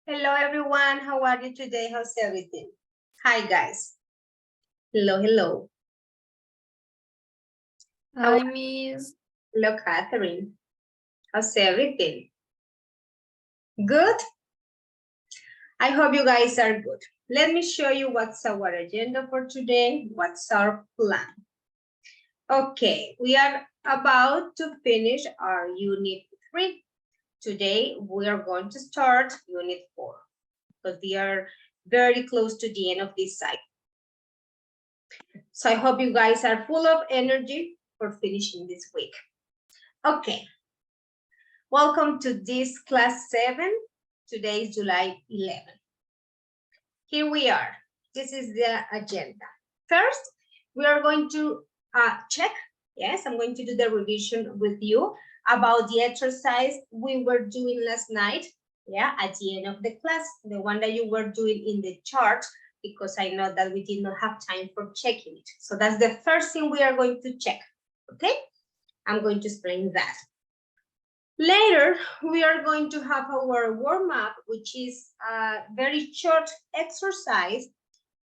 Hello, everyone. How are you today? How's everything? Hi, guys. Hello, hello. Hi, Miss. Hello, Catherine. How's everything? Good? I hope you guys are good. Let me show you what's our agenda for today. What's our plan? Okay, we are about to finish our Unit 3. Today, we are going to start Unit 4 because we are very close to the end of this cycle. So I hope you guys are full of energy for finishing this week. Okay. Welcome to this class 7. Today is July 11. Here we are. This is the agenda. First, we are going to check. Yes, I'm going to do the revision with you about the exercise we were doing last night. Yeah, at the end of the class, the one that you were doing in the chart, because I know that we did not have time for checking it. So that's the first thing we are going to check. Okay, I'm going to explain that. Later, we are going to have our warm-up, which is a very short exercise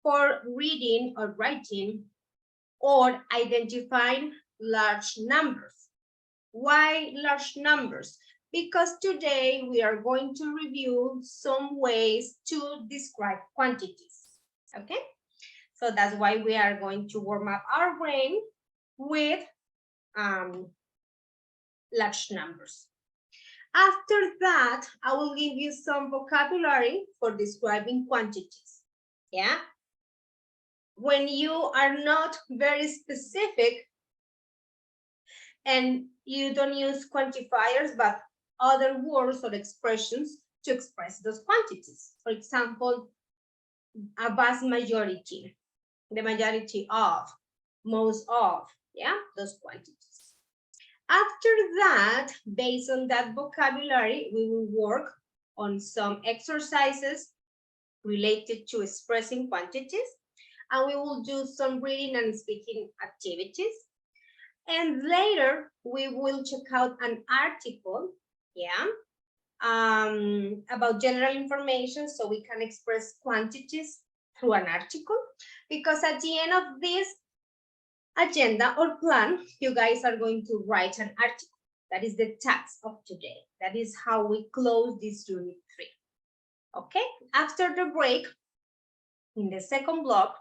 for reading or writing or identifying large numbers. Why large numbers? Because today we are going to review some ways to describe quantities, okay? So that's why we are going to warm up our brain with large numbers. After that, I will give you some vocabulary for describing quantities, yeah? When you are not very specific and you don't use quantifiers, but other words or expressions to express those quantities. For example, a vast majority, the majority of, most of, yeah, those quantities. After that, based on that vocabulary, we will work on some exercises related to expressing quantities, and we will do some reading and speaking activities. And later, we will check out an article, yeah, about general information so we can express quantities through an article. Because at the end of this agenda or plan, you guys are going to write an article. That is the task of today. That is how we close this Unit 3. Okay, after the break, in the second block,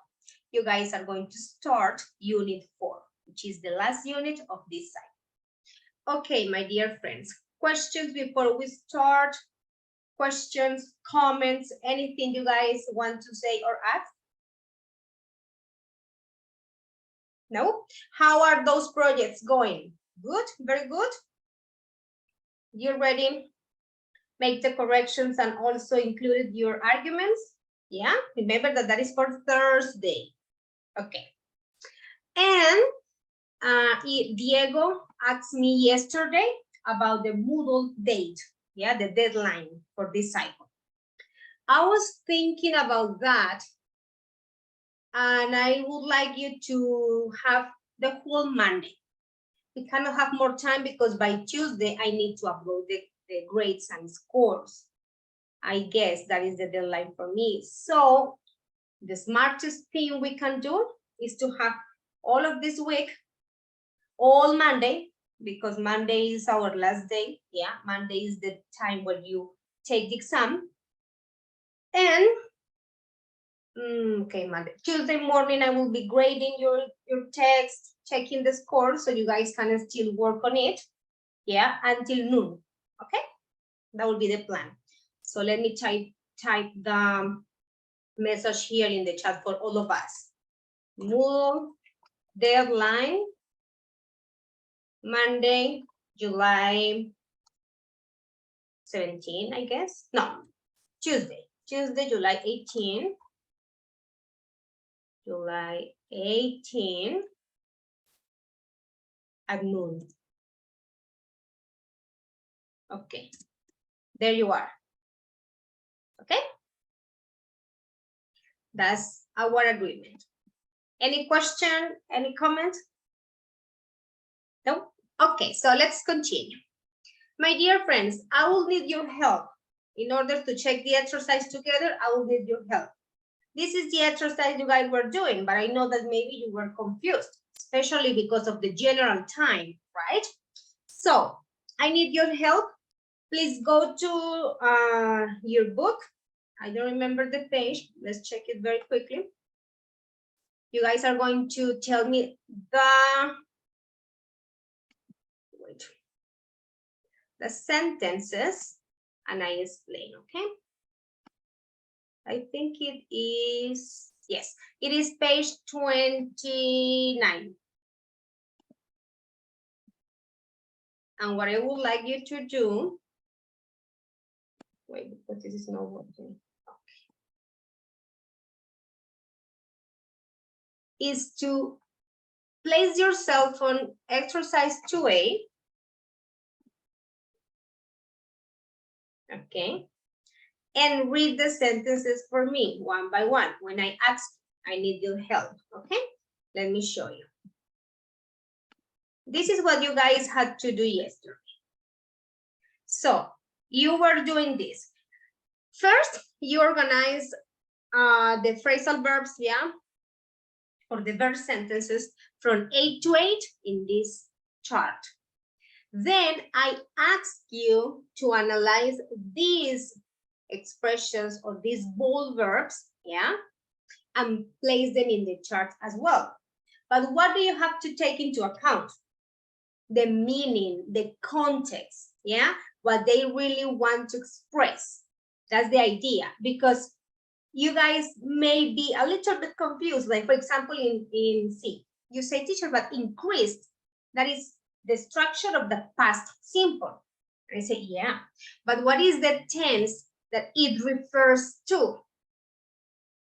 you guys are going to start Unit 4, which is the last unit of this cycle. Okay, my dear friends, questions before we start? Questions, comments, anything you guys want to say or add? No? How are those projects going? Good, very good. You ready? Make the corrections and also included your arguments. Yeah, remember that is for Thursday. Okay. And Diego asked me yesterday about the Moodle date. Yeah, the deadline for this cycle. I was thinking about that, and I would like you to have the whole Monday. We cannot have more time because by Tuesday I need to upload the grades and scores. I guess that is the deadline for me. So the smartest thing we can do is to have all of this week, all Monday, because Monday is our last day. Yeah, Monday is the time when you take the exam. And okay, Monday, Tuesday morning, I will be grading your text, checking the score, so you guys can still work on it. Yeah, until noon. Okay, that will be the plan. So let me type the message here in the chat for all of us. Moodle deadline, Monday, July 17, I guess. No, Tuesday, July 18. July 18 at noon. Okay, there you are. Okay, that's our agreement. Any question, any comment? No? Okay, so let's continue. My dear friends, I will need your help. In order to check the exercise together, I will need your help. This is the exercise you guys were doing, but I know that maybe you were confused, especially because of the general time, right? So I need your help. Please go to your book. I don't remember the page. Let's check it very quickly. You guys are going to tell me the sentences, and I explain, okay? I think it is, yes, it is page 29. And what I would like you to do, wait, because this is not working. Okay. Is to place yourself on exercise 2A. Okay. And read the sentences for me one by one. When I ask, I need your help. Okay. Let me show you. This is what you guys had to do yesterday. So you were doing this. First, you organize the phrasal verbs, yeah, or the verb sentences from 8 to 8 in this chart. Then I ask you to analyze these expressions or these bold verbs, yeah, and place them in the chart as well. But what do you have to take into account? The meaning, the context, yeah, what they really want to express. That's the idea, because you guys may be a little bit confused. Like, for example, in C, you say, teacher, but increased, that is the structure of the past simple. And I say, yeah, but what is the tense that it refers to?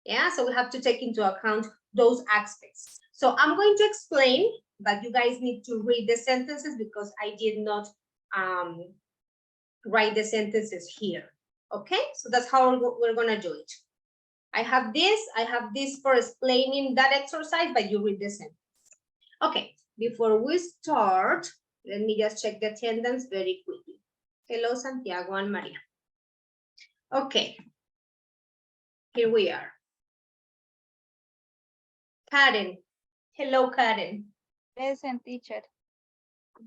Yeah, so we have to take into account those aspects. So I'm going to explain, but you guys need to read the sentences because I did not write the sentences here. Okay, so that's how we're gonna do it. I have this for explaining that exercise, but you read the sentence. Okay, before we start, let me just check the attendance very quickly. Hello, Santiago and Maria. Okay, here we are. Karen. Hello, Karen. Present, teacher.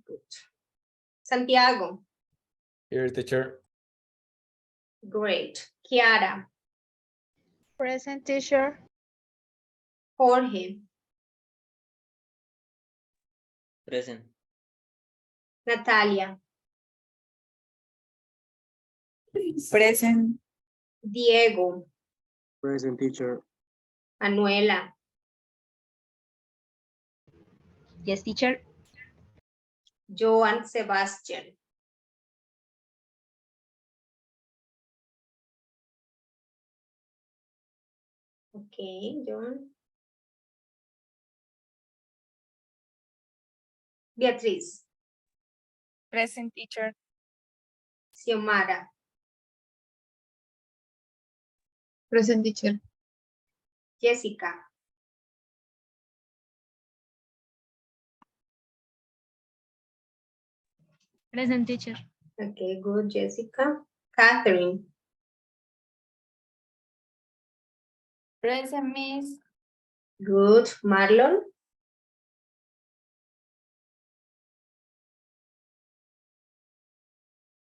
Good. Santiago. Here, teacher. Great. Kiara. Present, teacher. Jorge. Present. Natalia. Present. Diego. Present, teacher. Manuela. Yes, teacher. Joan Sebastian. Okay, Joan. Beatriz. Present, teacher. Xiomara. Present, teacher. Jessica. Present, teacher. Okay, good, Jessica. Catherine. Present, miss. Good. Marlon.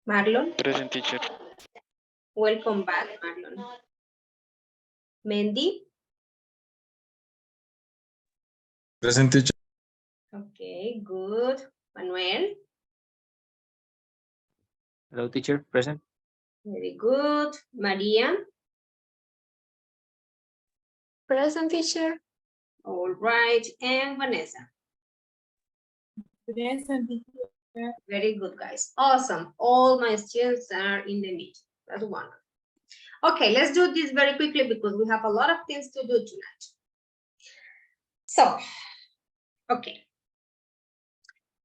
Marlon. Present, teacher. Welcome back, Marlon. Mendy. Present, teacher. Okay, good. Manuel. Hello, teacher. Present. Very good. Maria. Present, teacher. All right. And Vanessa. Present, teacher. Very good, guys. Awesome. All my students are in the meeting. That's wonderful. Okay, let's do this very quickly because we have a lot of things to do tonight. So, okay.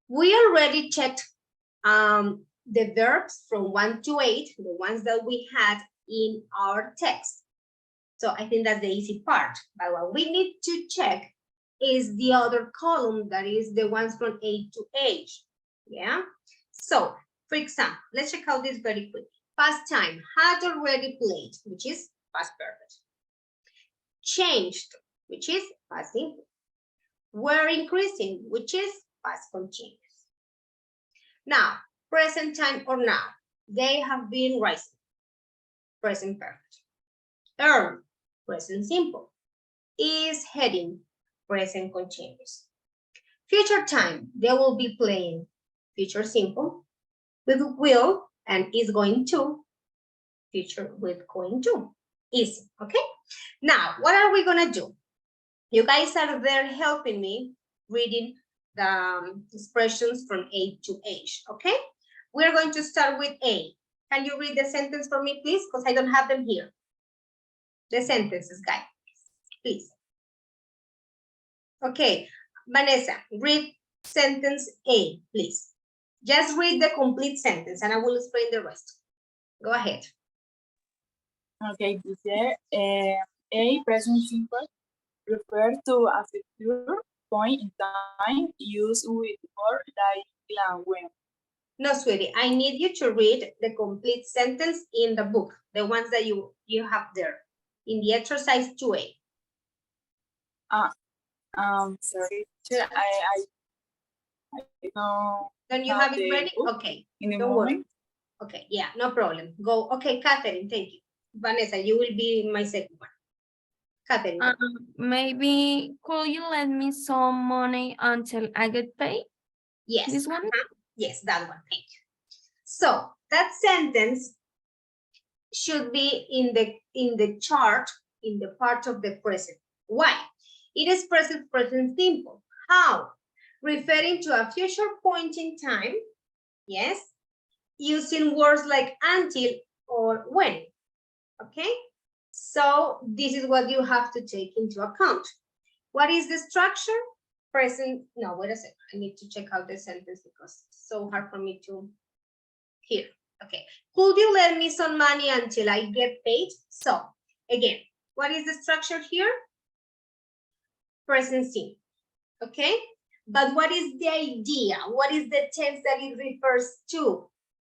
We already checked the verbs from 1 to 8, the ones that we had in our text. So I think that's the easy part. But what we need to check is the other column, that is the ones from 8 to 8. Yeah. So, for example, let's check out this very quickly. Past time, had already played, which is past perfect. Changed, which is past simple. Were increasing, which is past continuous. Now, present time or now, they have been rising, present perfect. Earn, present simple. Is heading, present continuous. Future time, they will be playing, future simple, with will and is going to, future with going to, easy, okay? Now, what are we gonna do? You guys are there helping me reading the expressions from A to H, okay? We're going to start with A. Can you read the sentence for me, please? Because I don't have them here. The sentences, guys, please. Okay, Vanessa, read sentence A, please. Just read the complete sentence and I will explain the rest. Go ahead. Okay, teacher. A present simple refer to a future point in time used with word like and when. No, sweetie, I need you to read the complete sentence in the book, the ones that you have there, in the exercise 2A. Sorry, teacher, I don't. Don't you have it ready? book Okay, in the don't moment. worry. Okay, yeah, no problem. Go. Okay, Catherine, thank you. Vanessa, you will be my second one. Catherine. Go. Maybe could you lend me some money until I get paid? Yes. This one? Yes, that one. Thank you. So that sentence should be in the chart, in the part of the present. Why? It is present simple. How? Referring to a future point in time, yes, using words like until or when, okay? So this is what you have to take into account. What is the structure? Present, no, wait a second. I need to check out the sentence because it's so hard for me to hear. Okay, could you lend me some money until I get paid? So again, what is the structure here? Present simple, okay? But what is the idea? What is the tense that it refers to?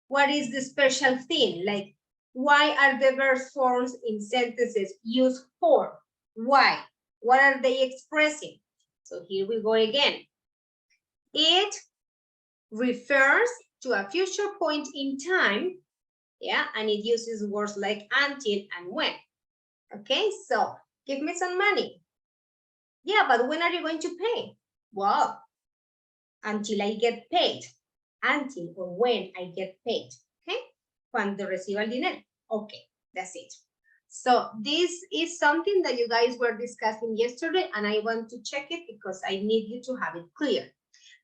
What is the special thing? Like, why are the verb forms in sentences used for? Why? What are they expressing? So here we go again. It refers to a future point in time, yeah, and it uses words like until and when. Okay, so give me some money. Yeah, but when are you going to pay? Well, until I get paid. Until or when I get paid. Okay, cuando reciba el dinero. Okay, that's it. So this is something that you guys were discussing yesterday, and I want to check it because I need you to have it clear.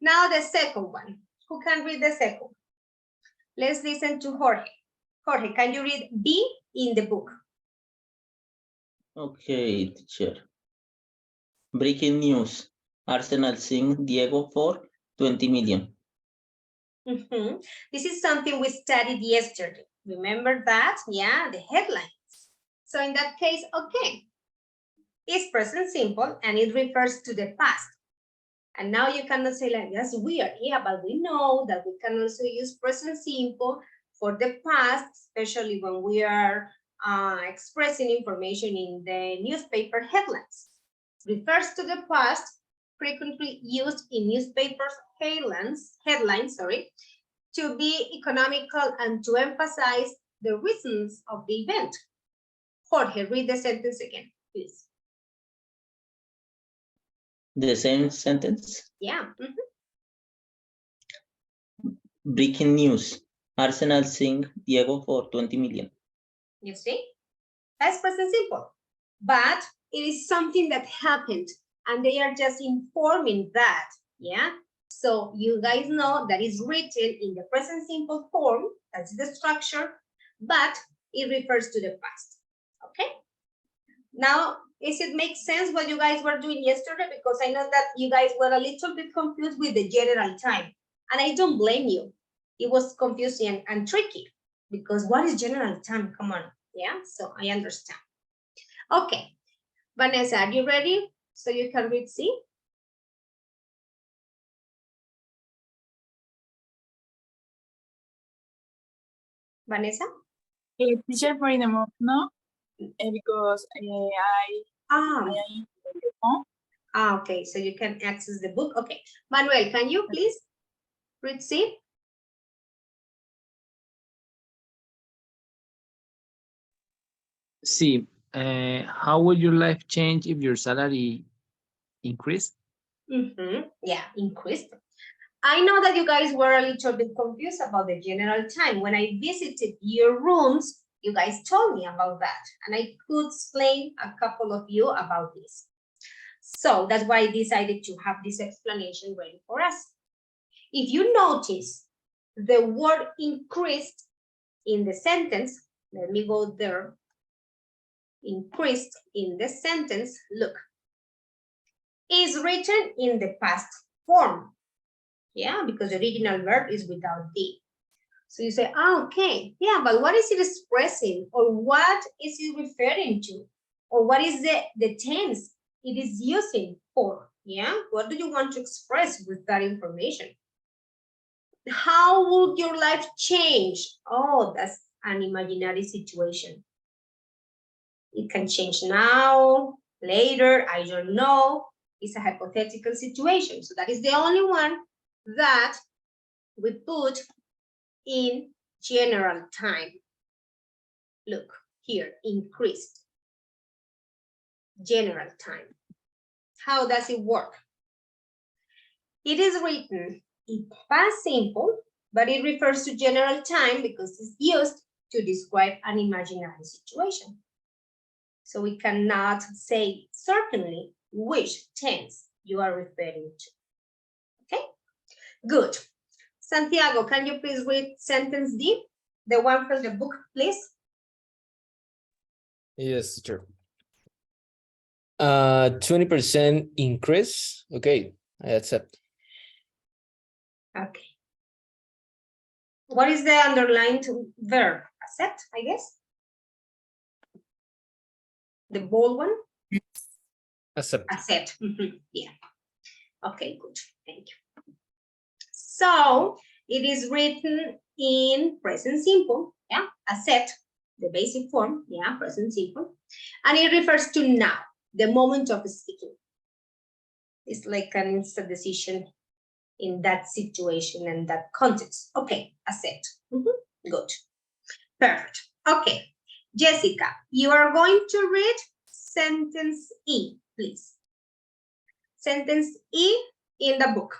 Now the second one. Who can read the second? Let's listen to Jorge. Jorge, can you read B in the book? Okay, teacher. Breaking news. Arsenal sing Diego for 20 million. This is something we studied yesterday. Remember that? Yeah, the headlines. So in that case, okay. It's present simple and it refers to the past. And now you cannot say like, that's weird. Yeah, but we know that we can also use present simple for the past, especially when we are expressing information in the newspaper headlines. Refers to the past, frequently used in newspapers headlines, to be economical and to emphasize the reasons of the event. Jorge, read the sentence again, please. The same sentence. Yeah. Breaking news. Arsenal sing Diego for 20 million. You see? That's present simple. But it is something that happened and they are just informing that, yeah? So you guys know that is written in the present simple form, that's the structure, but it refers to the past, okay? Now, does it make sense what you guys were doing yesterday? Because I know that you guys were a little bit confused with the general time. And I don't blame you. It was confusing and tricky because what is general time? Come on, yeah? So I understand. Okay, Vanessa, are you ready? So you can read C? Vanessa? Teacher, for the moment, no, because I Ah, am in the phone. okay, so you can access the book. Okay, Manuel, can you please proceed? See, how will your life change if your salary increase? Yeah, increased. I know that you guys were a little bit confused about the general time. When I visited your rooms, you guys told me about that, and I could explain a couple of you about this. So that's why I decided to have this explanation ready for us. If you notice the word increased in the sentence, let me go there. Increased in the sentence, look, is written in the past form. Yeah, because the original verb is without D. So you say, okay, yeah, but what is it expressing? Or what is it referring to? Or what is the tense it is using for? Yeah, what do you want to express with that information? How would your life change? Oh, that's an imaginary situation. It can change now, later, I don't know. It's a hypothetical situation. So that is the only one that we put in general time. Look here, increased. General time. How does it work? It is written in past simple, but it refers to general time because it's used to describe an imaginary situation. So we cannot say certainly which tense you are referring to. Okay, good. Santiago, can you please read sentence D? The one from the book, please. Yes, teacher. 20% increase. Okay, I accept. Okay. What is the underlined verb? Accept, I guess. The bold one? Accept. Accept. Yeah. Okay, good. Thank you. So it is written in present simple. Yeah. Accept, the basic form. Yeah. Present simple. And it refers to now, the moment of speaking. It's like an instant decision in that situation and that context. Okay. Accept. Good. Perfect. Okay. Jessica, you are going to read sentence E, please. Sentence E in the book.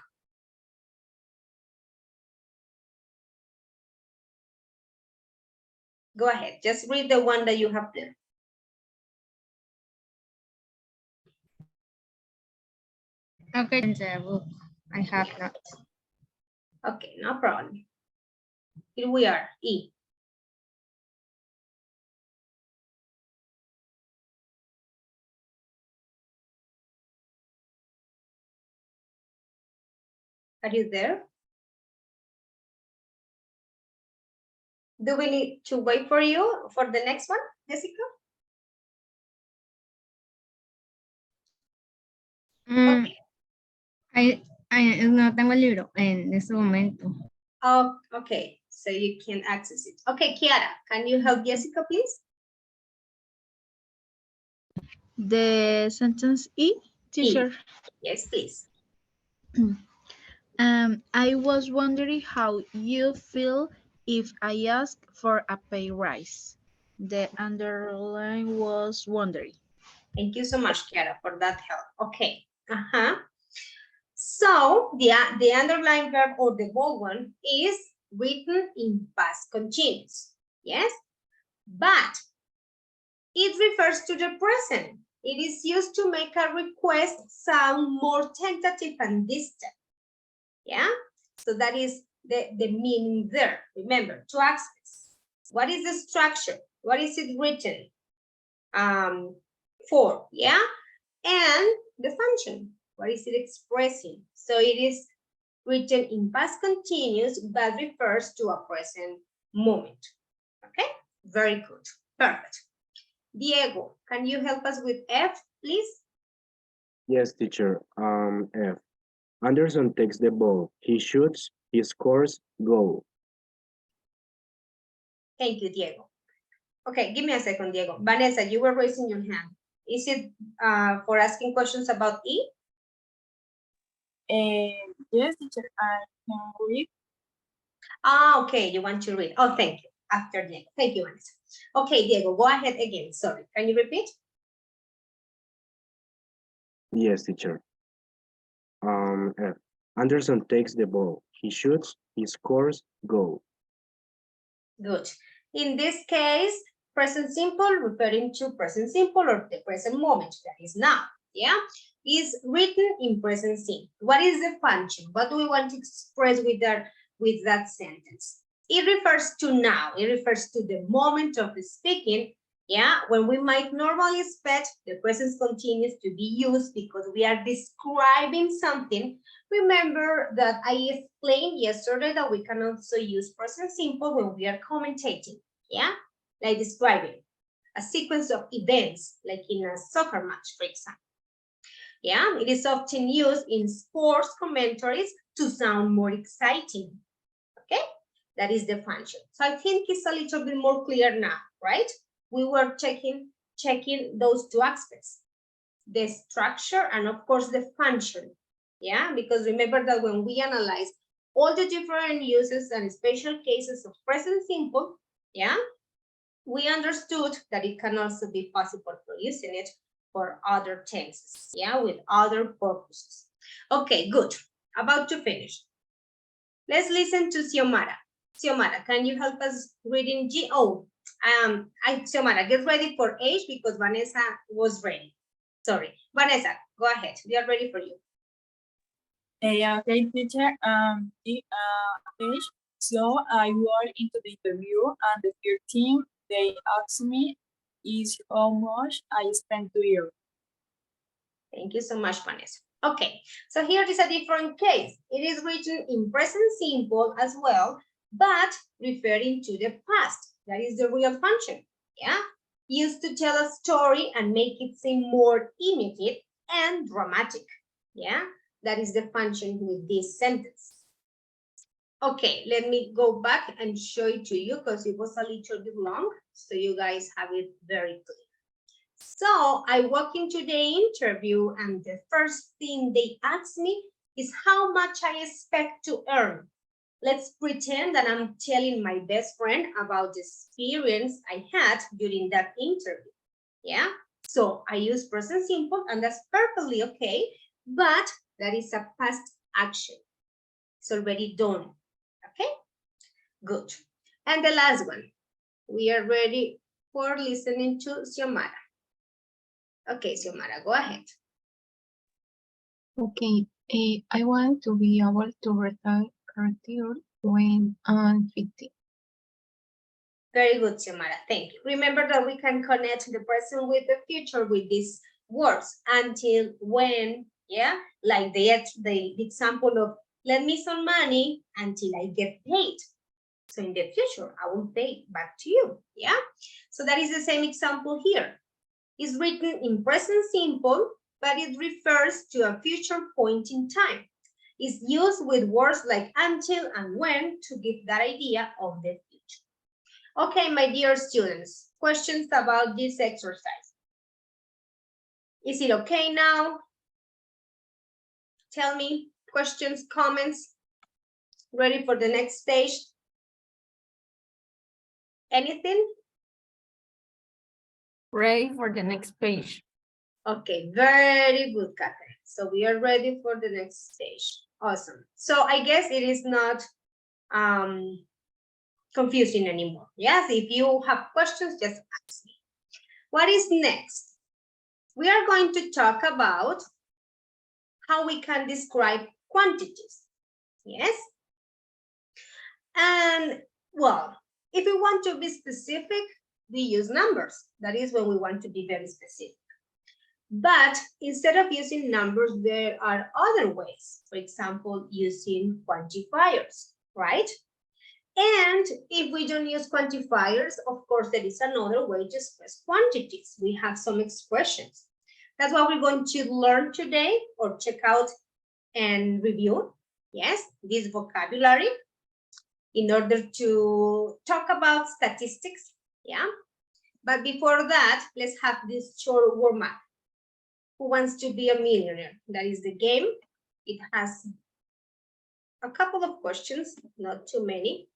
Go ahead. Just read the one that you have there. Okay, in the book. I have not. Okay, no problem. Here we are, E. Are you there? Do we need to wait for you for the next one, Jessica? Okay. No tengo el libro en ese momento. Oh, okay. So you can access it. Okay, Kiara, can you help Jessica, please? The sentence E, teacher. Yes, please. I was wondering how you feel if I ask for a pay rise. The underline was wondering. Thank you so much, Kiara, for that help. Okay. So the underlying verb or the bold one is written in past continuous. Yes, but it refers to the present. It is used to make a request sound more tentative and distant. Yeah, so that is the meaning there. Remember, to access. What is the structure? What is it written for? Yeah, and the function. What is it expressing? So it is written in past continuous, but refers to a present moment. Okay, very good, perfect. Diego, can you help us with F, please? Yes, teacher. F. Anderson takes the ball. He shoots. He scores. Goal. Thank you, Diego. Okay, give me a second, Diego. Vanessa, you were raising your hand. Is it for asking questions about E? Yes, teacher, I can read. Ah, okay, you want to read. Oh, thank you. After Diego. Thank you, Vanessa. Okay, Diego, go ahead again. Sorry, can you repeat? Yes, teacher. F. Anderson takes the ball. He shoots, he scores, goal. Good. In this case, present simple referring to present simple or the present moment, that is now, yeah, is written in present simple. What is the function? What do we want to express with that sentence? It refers to now. It refers to the moment of the speaking, yeah, when we might normally expect the present continuous to be used because we are describing something. Remember that I explained yesterday that we can also use present simple when we are commentating, yeah? Like describing a sequence of events, like in a soccer match, for example. Yeah, it is often used in sports commentaries to sound more exciting, okay? That is the function. So I think it's a little bit more clear now, right? We were checking those two aspects, the structure and of course the function. Yeah, because remember that when we analyze all the different uses and special cases of present simple, yeah, we understood that it can also be possible for using it for other tenses, yeah, with other purposes. Okay, good. About to finish. Let's listen to Xiomara. Xiomara, can you help us reading G? Oh, Xiomara, get ready for H because Vanessa was ready. Sorry, Vanessa, go ahead. We are ready for you. Okay, teacher. Age. So I went into the interview, and the first thing they asked me is how much I spent to year. Thank you so much, Vanessa. Okay, so here is a different case. It is written in present simple as well, but referring to the past. That is the real function, yeah? Used to tell a story and make it seem more immediate and dramatic, yeah? That is the function with this sentence. Okay, let me go back and show it to you because it was a little bit long, so you guys have it very clear. So I walk into the interview and the first thing they ask me is how much I expect to earn. Let's pretend that I'm telling my best friend about the experience I had during that interview. Yeah, so I use present simple and that's perfectly okay, but that is a past action. It's already done, okay? Good. And the last one, we are ready for listening to Xiomara. Okay, Xiomara, go ahead. Okay, I want to be able to retire when I'm 50. Very good, Xiomara. Thank you. Remember that we can connect the present with the future with these words until, when, yeah? Like the example of lend me some money until I get paid. So in the future, I will pay back to you, yeah? So that is the same example here. It's written in present simple, but it refers to a future point in time. It's used with words like until and when to give that idea of the future. Okay, my dear students, questions about this exercise? Is it okay now? Tell me, questions, comments? Ready for the next stage? Anything? Ready for the next page. Okay, very good, Catherine. So we are ready for the next stage. Awesome. So I guess it is not confusing anymore. Yes, if you have questions, just ask me. What is next? We are going to talk about how we can describe quantities. Yes? And well, if we want to be specific, we use numbers. That is when we want to be very specific. But instead of using numbers, there are other ways. For example, using quantifiers, right? And if we don't use quantifiers, of course, there is another way to express quantities. We have some expressions. That's what we're going to learn today or check out and review. Yes, this vocabulary in order to talk about statistics. Yeah, But before that, let's have this short warm-up. Who wants to be a millionaire? That is the game. It has a couple of questions, not too many,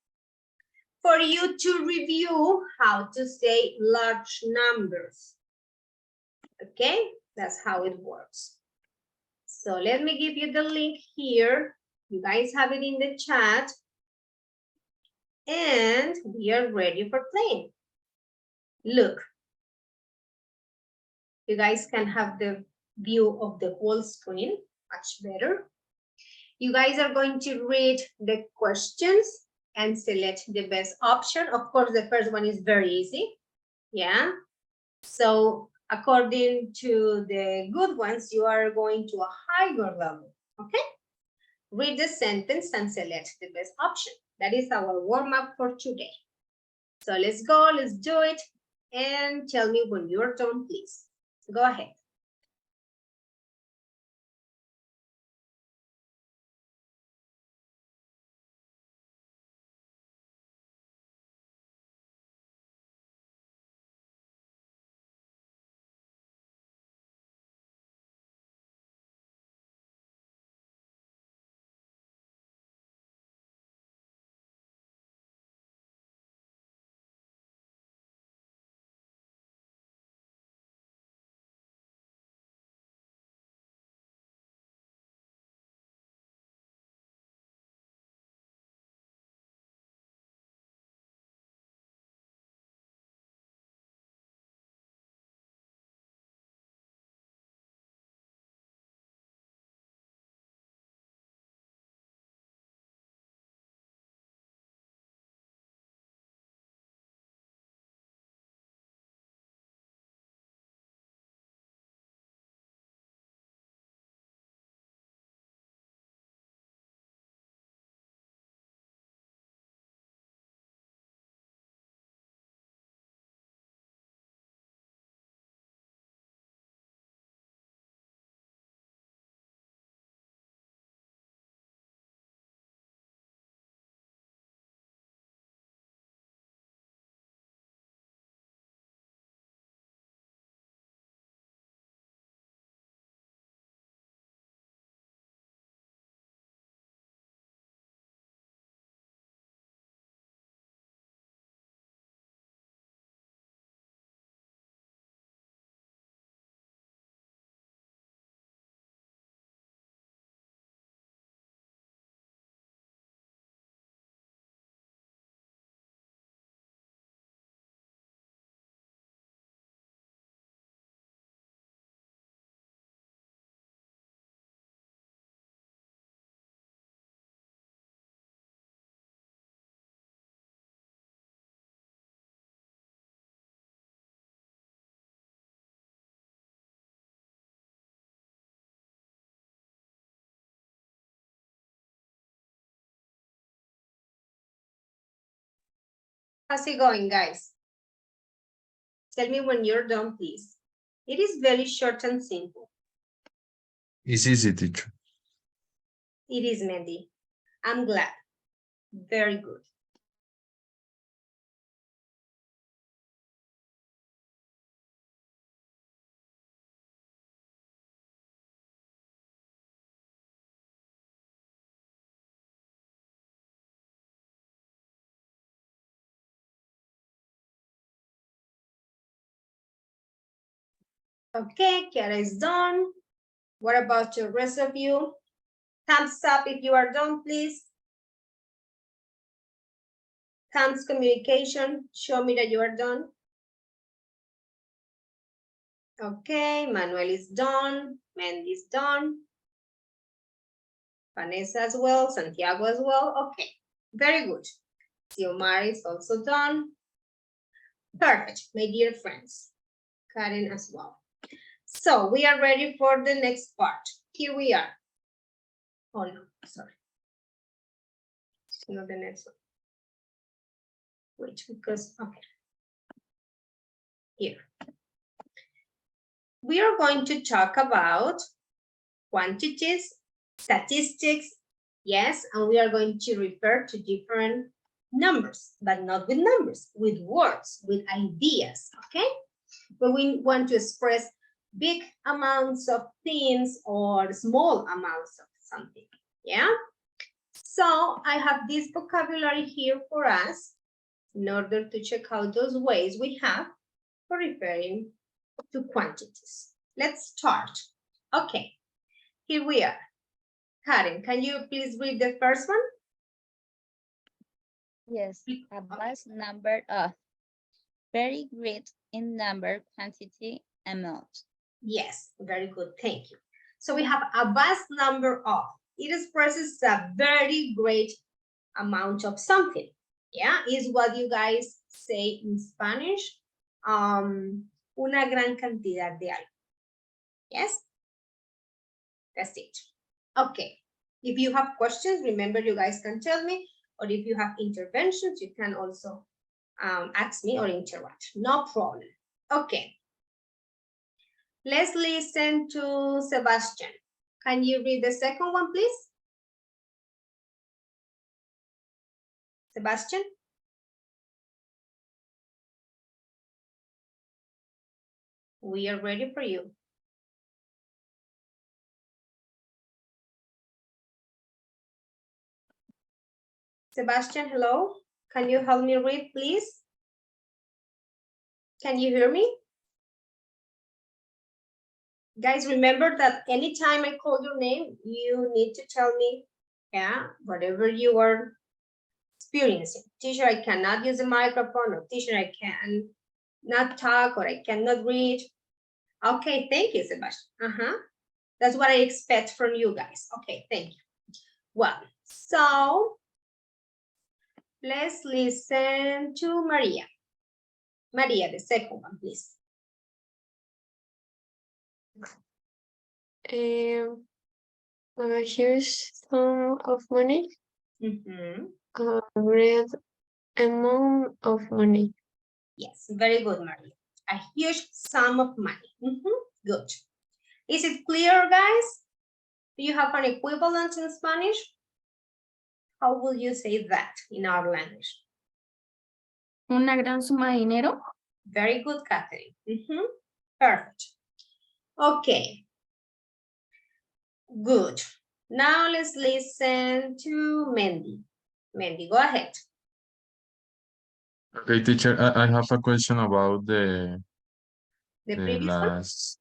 for you to review how to say large numbers. Okay, that's how it works. So let me give you the link here. You guys have it in the chat. And we are ready for playing. Look. You guys can have the view of the whole screen, much better. You guys are going to read the questions and select the best option. Of course, the first one is very easy. Yeah. So according to the good ones, you are going to a higher level. Okay. Read the sentence and select the best option. That is our warm-up for today. So let's go, let's do it. And tell me when you're done, please. Go ahead. How's it going, guys? Tell me when you're done, please. It is very short and simple. It's easy, teacher. It is, Mandy. I'm glad. Very good. Okay, Kiara is done. What about the rest of you? Thumbs up if you are done, please. Thumbs communication, show me that you are done. Okay, Manuel is done. Mandy is done. Vanessa as well, Santiago as well. Okay, very good. Xiomara is also done. Perfect, my dear friends. Karen as well. So we are ready for the next part. Here we are. Oh no, sorry. It's not the next one. Wait, because, okay. Here. We are going to talk about quantities, statistics, yes, and we are going to refer to different numbers, but not with numbers, with words, with ideas, okay? But we want to express big amounts of things or small amounts of something, yeah? So I have this vocabulary here for us in order to check out those ways we have for referring to quantities. Let's start. Okay, here we are. Karen, can you please read the first one? Yes, a vast number of. Very great in number, quantity, amount. Yes, very good, thank you. So we have a vast number of. It expresses a very great amount of something. Yeah, is what you guys say in Spanish. Una gran cantidad de algo. Yes, that's it. Okay, if you have questions, remember you guys can tell me, or if you have interventions, you can also ask me or interrupt, no problem. Okay, let's listen to Sebastian. Can you read the second one, please? Sebastian? We are ready for you. Sebastian, hello. Can you help me read, please? Can you hear me? Guys, remember that anytime I call your name, you need to tell me, yeah, whatever you are experiencing. Teacher, I cannot use the microphone, or teacher, I can not talk, or I cannot read. Okay, thank you, Sebastian. That's what I expect from you guys. Okay, thank you. Well, so let's listen to Maria. Maria, the second one, please. Here's some of money. Mm-hmm. Great amount of money. Yes, very good, Maria. A huge sum of money. Good. Is it clear, guys? Do you have an equivalent in Spanish? How will you say that in our language? Una gran suma de dinero. Very good, Catherine. Perfect. Okay. Good. Now let's listen to Mendy. Mendy, go ahead. Okay, teacher, I have a question about The previous one? last,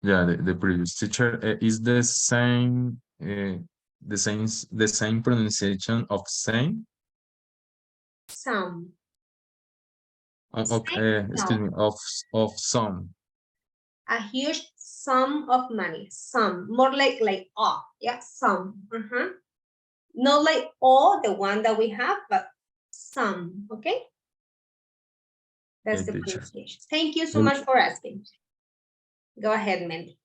yeah, the previous teacher. Is the same pronunciation of same? Some. Okay, excuse me, of some. A huge sum of money. Some, more like yeah, some. Not like all the one that we have, but some. Okay. That's Okay, the teacher. pronunciation. Thank you so much for asking. Go ahead, Mandy.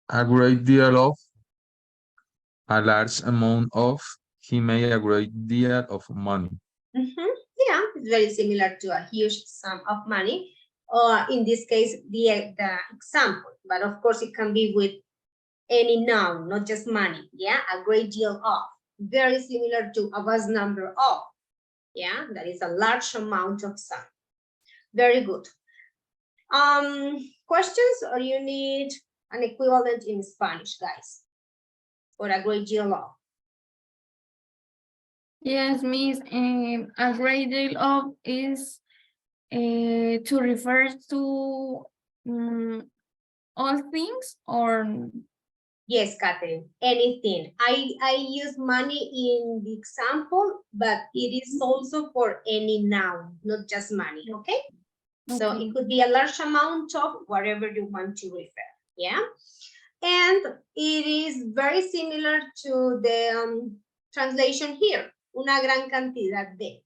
A great deal of, a large amount of, he made a great deal of money. Yeah, it's very similar to a huge sum of money, or in this case, the example. But of course, it can be with any noun, not just money. Yeah, a great deal of. Very similar to a vast number of. Yeah, that is a large amount of sum. Very good. Questions, or you need an equivalent in Spanish, guys, for a great deal of? Yes, Miss. A great deal of is to refer to all things, or Yes, Catherine, anything. I use money in the example, but it is also for any noun, not just money, okay? So it could be a large amount of whatever you want to refer, yeah? And it is very similar to the translation here, una gran cantidad de,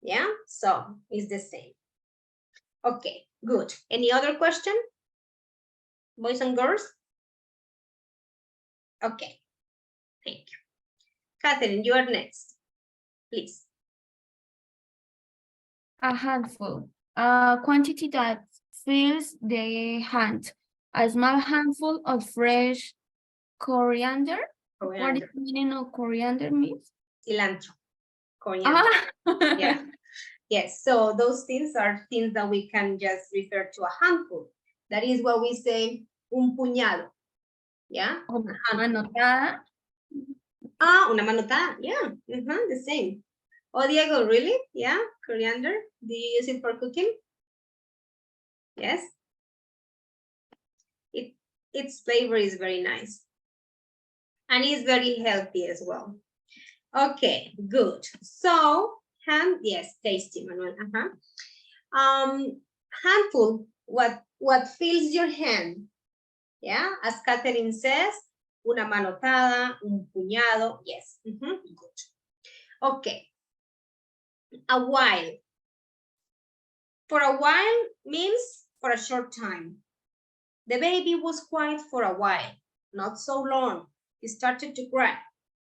yeah? So it's the same. Okay, good. Any other question? Boys and girls? Okay, thank you. Catherine, you are next, please. a handful. A quantity that fills the hand. A small handful of fresh coriander. What is the meaning of coriander, Miss? Cilantro. coriander. Ah. Yeah. Yes, so those things are things that we can just refer to a handful. That is what we say un puñado. Yeah? Anotada. Ah, una manotada. Yeah, the same. Oh, Diego, really? Yeah, coriander. Do you use it for cooking? Yes. Its flavor is very nice. And it's very healthy as well. Okay, good. So, hand, yes, tasty, Manuel. Handful, what fills your hand? Yeah, as Catherine says, una manotada, un puñado. Yes, good. Okay. A while. For a while means for a short time. The baby was quiet for a while, not so long. He started to cry.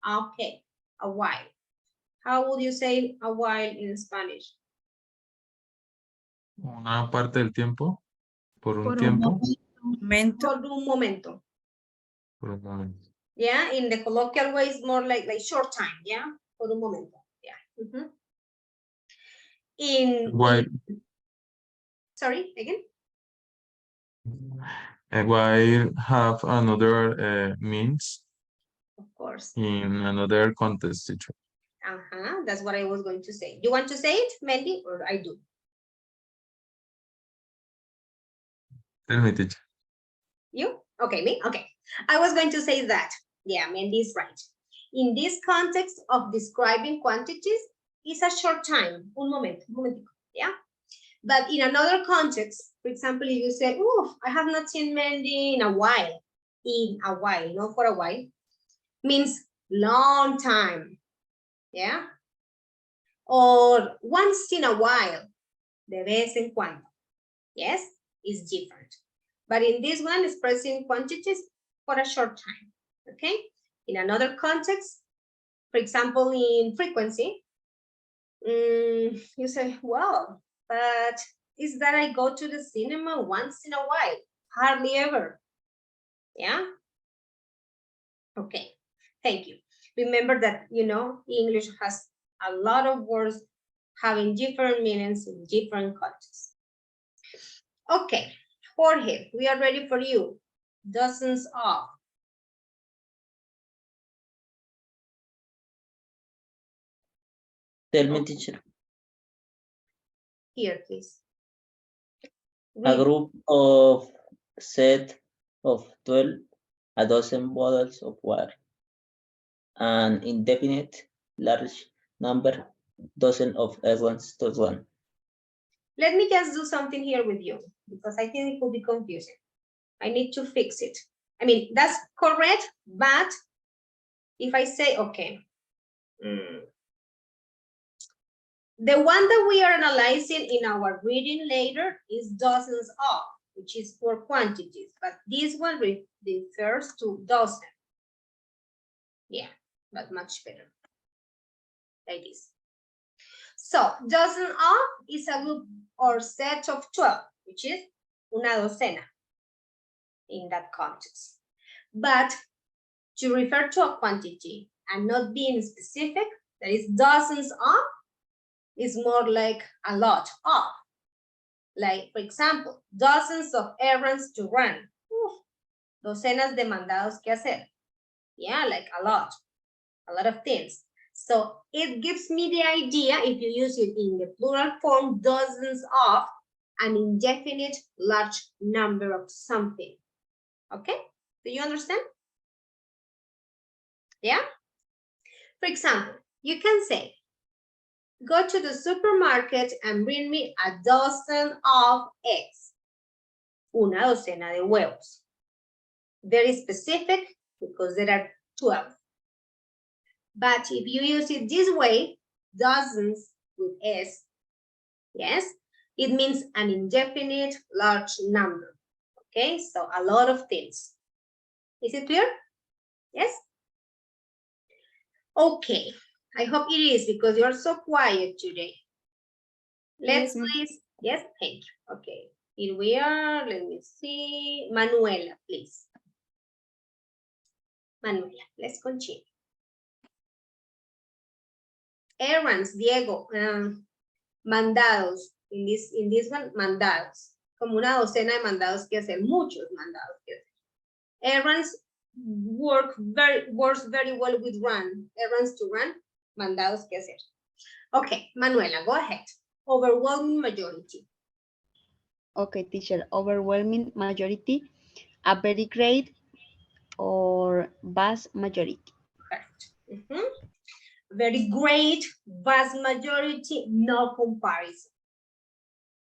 Okay, a while. How would you say a while in Spanish? Una parte del tiempo. Por un Por un tiempo. Momento. Por un momento. Por un momento. Yeah, in the colloquial way, it's more like short time. Yeah, por un momento. Yeah. While, sorry, again. while have another means Of course. in another context, teacher. That's what I was going to say. You want to say it, Mandy, or I do? Tell me, teacher. You? Okay, me? Okay. I was going to say that. Yeah, Mandy is right. In this context of describing quantities, it's a short time, un momentico, yeah? But in another context, for example, if you say, oh, I have not seen Mandy in a while, not for a while, means long time, yeah? Or once in a while, de vez en cuando, yes? It's different. But in this one, expressing quantities for a short time, okay? In another context, for example, in frequency, you say, well, but is that I go to the cinema once in a while, hardly ever, yeah? Okay, thank you. Remember that, English has a lot of words having different meanings in different contexts. Okay, Jorge, we are ready for you. Dozens of. Tell me, teacher. Here, please. A group of set of 12, a dozen bottles of water. An indefinite large number, dozen of events to one. Let me just do something here with you because I think it could be confusing. I need to fix it. I mean, that's correct, but if I say, okay, the one that we are analyzing in our reading later is dozens of, which is for quantities, but this one refers to dozen. Yeah, but much better. Like this. So, dozen of is a group or set of 12, which is una docena in that context. But to refer to a quantity and not being specific, that is dozens of, is more like a lot of. Like, for example, dozens of errands to run. Docenas de mandados que hacer. Yeah, like a lot of things. So it gives me the idea, if you use it in the plural form, dozens of, an indefinite large number of something. Okay, do you understand? Yeah? For example, you can say, go to the supermarket and bring me a dozen of eggs. Una docena de huevos. Very specific because there are 12. But if you use it this way, dozens with S, yes, it means an indefinite large number. Okay, so a lot of things. Is it clear? Yes? Okay, I hope it is because you're so quiet today. Let's please, yes, thank you. Okay, here we are, let me see. Manuela, please. Manuela, let's continue. Errands, Diego, mandados. In this one, mandados. Como una docena de mandados que hacer, muchos mandados que hacer. Errands works very well with run. Errands to run, mandados que hacer. Okay, Manuela, go ahead. Overwhelming majority. Okay, teacher, overwhelming majority, a very great or vast majority. Correct. Very great, vast majority, no comparison.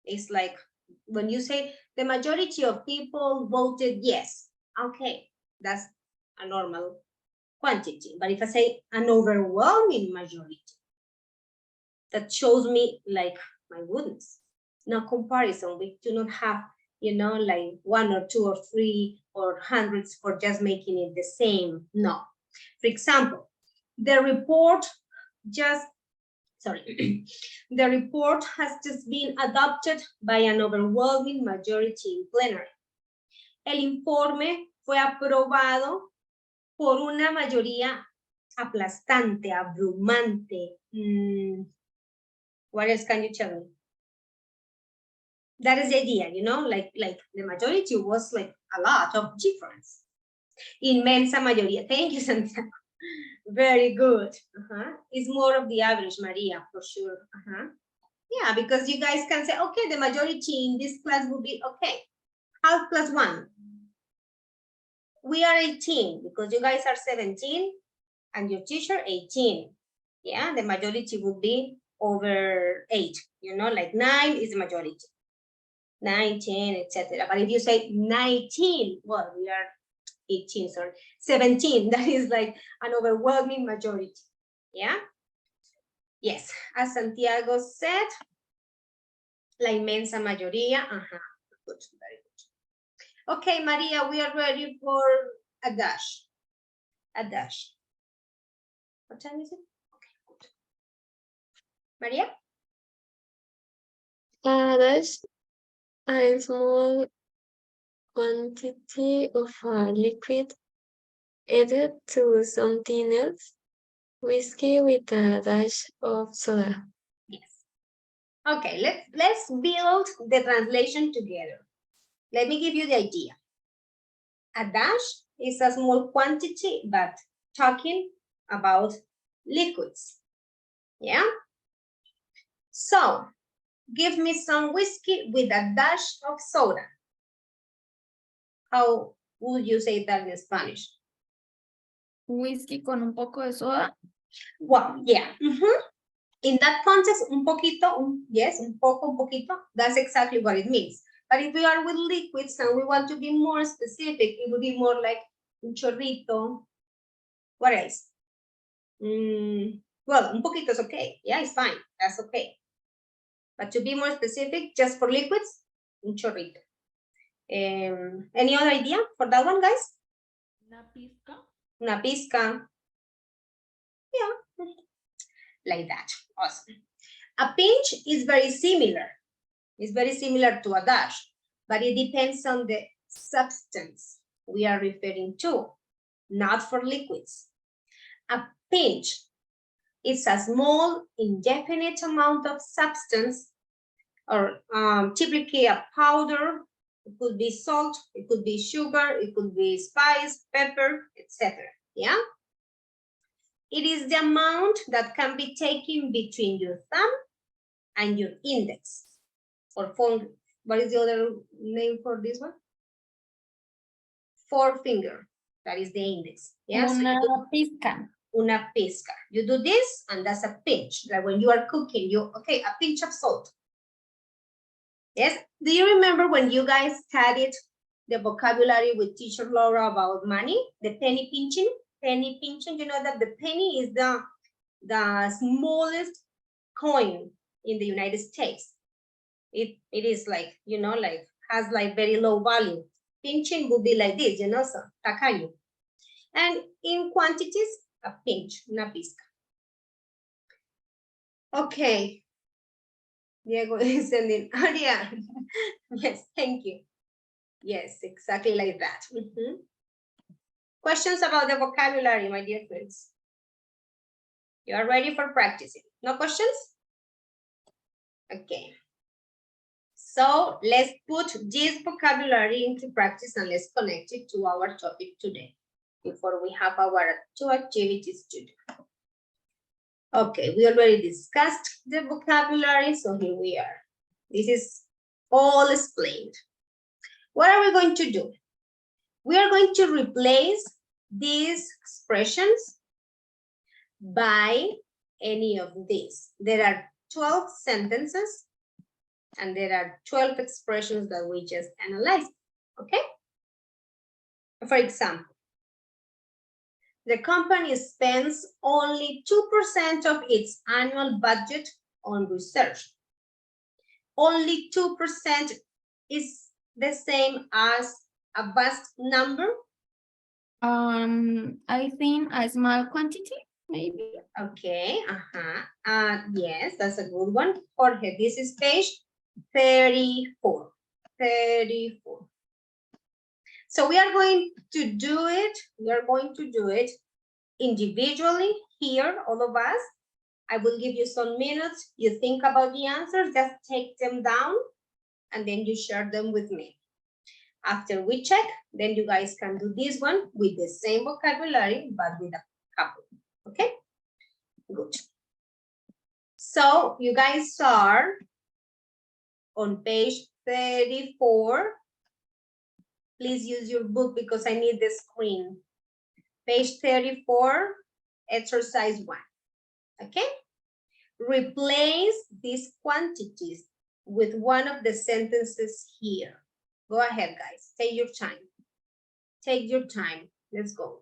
It's like when you say the majority of people voted yes. Okay, that's a normal quantity. But if I say an overwhelming majority, that shows me like, my goodness, no comparison. We do not have, like 1 or 2 or 3 or hundreds for just making it the same. No. For example, the report the report has just been adopted by an overwhelming majority in plenary. El informe fue aprobado por una mayoría aplastante, abrumante. What else can you tell me? That is the idea, like the majority was like a lot of difference. Inmensa mayoría. Thank you, Santiago. Very good. It's more of the average, Maria, for sure. Yeah, because you guys can say, okay, the majority in this class will be, okay, half plus 1. We are 18 because you guys are 17 and your teacher 18. Yeah, the majority would be over 8, like 9 is the majority. 9, 10, etc. But if you say 19, well, we are 18, sorry, 17, that is like an overwhelming majority. Yeah? Yes, as Santiago said, la inmensa mayoría. Good, very good. Okay, Maria, we are ready for a dash. A dash. What time is it? Okay, good. Maria? A dash, a small quantity of a liquid added to something else. Whiskey with a dash of soda. Yes. Okay, let's build the translation together. Let me give you the idea. A dash is a small quantity, but talking about liquids. Yeah? So, give me some whiskey with a dash of soda. How would you say that in Spanish? Whisky con un poco de soda. Well, yeah. In that context, un poquito, yes, un poquito, that's exactly what it means. But if we are with liquids and we want to be more specific, it would be more like un chorrito. What else? Well, un poquito is okay. Yeah, it's fine. That's okay. But to be more specific, just for liquids, un chorrito. Any other idea for that one, guys? Una pizca. Una pizca. Yeah, like that. Awesome. A pinch is very similar. It's very similar to a dash, but it depends on the substance we are referring to, not for liquids. A pinch is a small, indefinite amount of substance, or typically a powder. It could be salt, it could be sugar, it could be spice, pepper, etc. Yeah? It is the amount that can be taken between your thumb and your index. Or what is the other name for this one? Forefinger, that is the index. Yeah? Una pizca. Una pizca. You do this, and that's a pinch. Like when you are cooking, okay, a pinch of salt. Yes? Do you remember when you guys studied the vocabulary with teacher Laura about money? The penny pinching? Penny pinching, you know that the penny is the smallest coin in the United States. It is like, like has like very low value. Pinching would be like this, so tacaño. And in quantities, a pinch, una pizca. Okay. Diego is sending, Aria. Yes, thank you. Yes, exactly like that. Questions about the vocabulary, my dear friends? You are ready for practicing. No questions? Okay. So let's put this vocabulary into practice and let's connect it to our topic today before we have our 2 activities to do. Okay, we already discussed the vocabulary, so here we are. This is all explained. What are we going to do? We are going to replace these expressions by any of these. There are 12 sentences and there are 12 expressions that we just analyzed, okay? For example, the company spends only 2% of its annual budget on research. Only 2% is the same as a vast number. I think a small quantity, maybe. Okay, yes, that's a good one. Jorge, this is page 34. 34. So we are going to do it. We are going to do it individually here, all of us. I will give you some minutes. You think about the answers, just take them down, and then you share them with me. After we check, then you guys can do this one with the same vocabulary, but with a couple, okay? Good. So you guys are on page 34. Please use your book because I need the screen. Page 34, exercise 1, okay? Replace these quantities with one of the sentences here. Go ahead, guys, take your time. Take your time, let's go.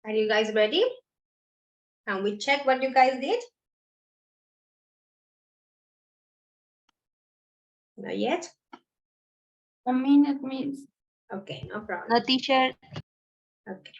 Are you guys ready? Can we check what you guys did? Not yet? A minute, miss. Okay, no problem. No, teacher. Okay.